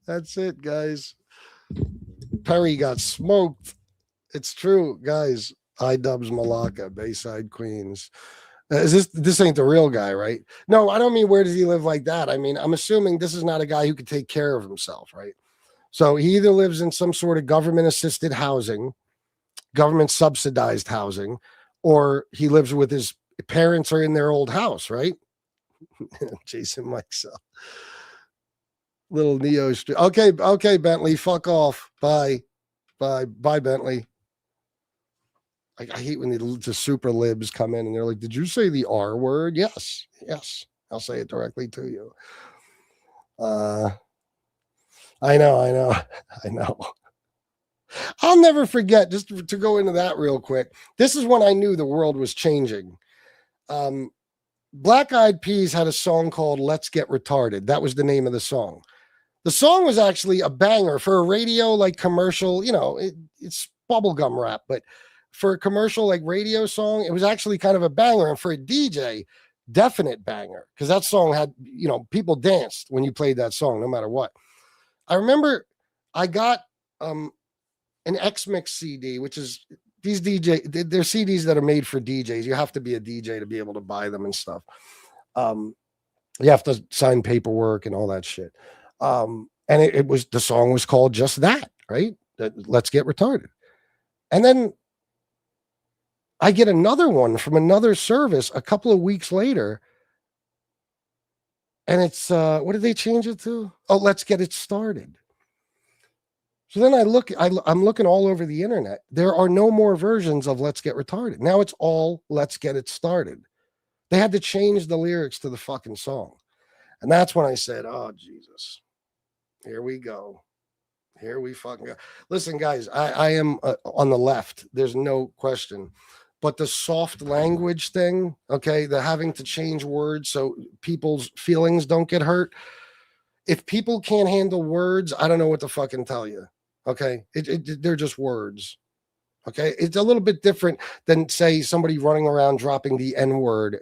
That's it, guys. Perry got smoked. It's true, guys. Idubbz Malacca, Bayside, Queens. This ain't the real guy, right? No, I don't mean where does he live like that. I mean, I'm assuming this is not a guy who could take care of himself, right? So he either lives in some sort of government-assisted housing, government-subsidized housing, or he lives with his parents or in their old house, right? Jason Mike's little Neo Street. Okay, Bentley, fuck off. Bye, Bentley. I hate when the super libs come in and they're like, did you say the R word? Yes. I'll say it directly to you. I know. I'll never forget, just to go into that real quick. This is when I knew the world was changing. Black Eyed Peas had a song called Let's Get Retarded. That was the name of the song. The song was actually a banger for a radio like commercial, it's bubblegum rap, but for a commercial like radio song, it was actually kind of a banger. And for a DJ, definite banger, because that song had, people danced when you played that song, no matter what. I remember I got an X-Mix CD, which is these they're CDs that are made for DJs. You have to be a DJ to be able to buy them and stuff. You have to sign paperwork and all that shit. And the song was called just that, right? Let's Get Retarded. And then I get another one from another service a couple of weeks later. And it's, what did they change it to? Oh, Let's Get It Started. So then I'm looking all over the internet. There are no more versions of Let's Get Retarded. Now it's all Let's Get It Started. They had to change the lyrics to the fucking song. And that's when I said, oh, Jesus, here we go. Here we fucking go. Listen, guys, I am on the left. There's no question. But the soft language thing, okay, the having to change words so people's feelings don't get hurt. If people can't handle words, I don't know what to fucking tell you. Okay, they're just words. Okay, it's a little bit different than, say, somebody running around dropping the N-word,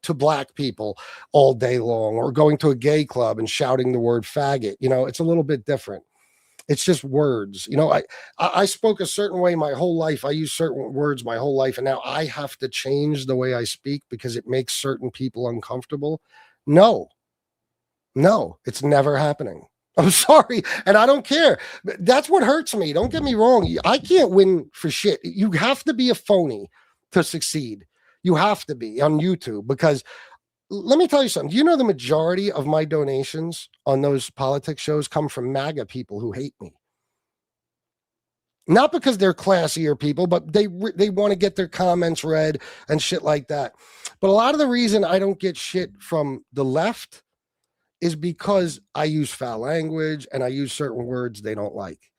to black people all day long, or going to a gay club and shouting the word faggot. It's a little bit different. It's just words. I spoke a certain way my whole life. I use certain words my whole life, and now I have to change the way I speak because it makes certain people uncomfortable. No, it's never happening. I'm sorry. And I don't care. That's what hurts me. Don't get me wrong. I can't win for shit. You have to be a phony to succeed. You have to be on YouTube, because let me tell you something. Do you know the majority of my donations on those politics shows come from MAGA people who hate me? Not because they're classier people, but they want to get their comments read and shit like that. But a lot of the reason I don't get shit from the left is because I use foul language and I use certain words they don't like.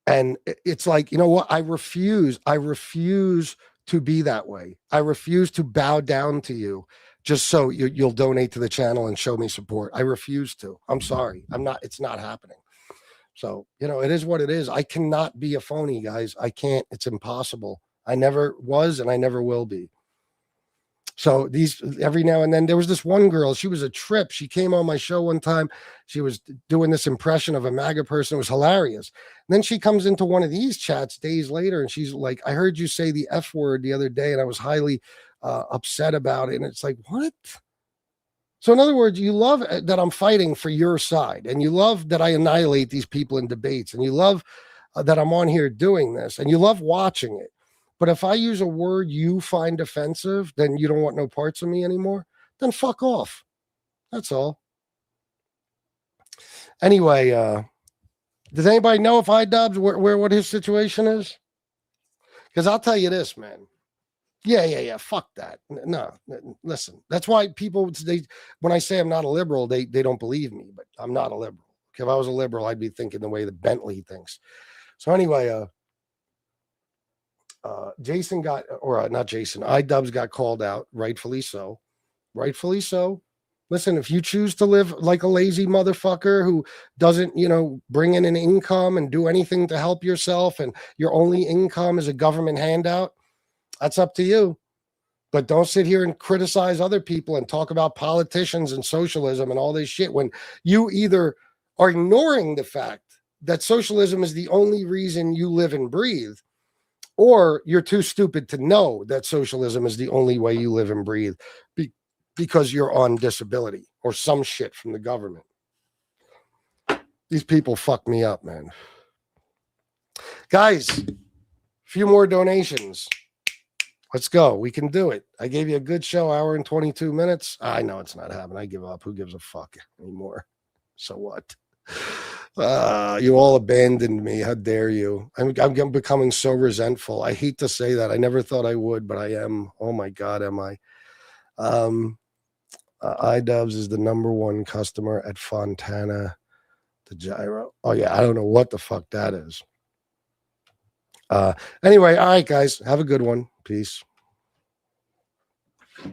And it's like, you know what? I refuse to be that way. I refuse to bow down to you just so you'll donate to the channel and show me support. I refuse to. I'm sorry. It's not happening. So, you know, it is what it is. I cannot be a phony, guys. I can't. It's impossible. I never was and I never will be. So every now and then, there was this one girl, she was a trip. She came on my show one time. She was doing this impression of a MAGA person. It was hilarious. And then she comes into one of these chats days later and she's like, I heard you say the F word the other day and I was highly upset about it. And it's like, what? So in other words, you love that I'm fighting for your side, and you love that I annihilate these people in debates, and you love that I'm on here doing this, and you love watching it. But if I use a word you find offensive, then you don't want no parts of me anymore, then fuck off. That's all. Anyway, does anybody know if Idubbz what his situation is? Because I'll tell you this, man. Yeah. Fuck that. No, listen. That's why people, when I say I'm not a liberal, they don't believe me, but I'm not a liberal. If I was a liberal, I'd be thinking the way that Bentley thinks. So anyway, Jason Idubbz got called out, rightfully so. Rightfully so. Listen, if you choose to live like a lazy motherfucker who doesn't, bring in an income and do anything to help yourself, and your only income is a government handout, that's up to you. But don't sit here and criticize other people and talk about politicians and socialism and all this shit when you either are ignoring the fact that socialism is the only reason you live and breathe, or you're too stupid to know that socialism is the only way you live and breathe because you're on disability or some shit from the government. These people fuck me up, man. Guys, a few more donations. Let's go. We can do it. I gave you a good show, hour and 22 minutes. I know it's not happening. I give up. Who gives a fuck anymore? So what? You all abandoned me. How dare you? I'm becoming so resentful. I hate to say that. I never thought I would, but I am. Oh my God, am I? Idubbz is the #1 customer at Fontana, the gyro. Oh yeah, I don't know what the fuck that is. Anyway, all right, guys. Have a good one. Peace.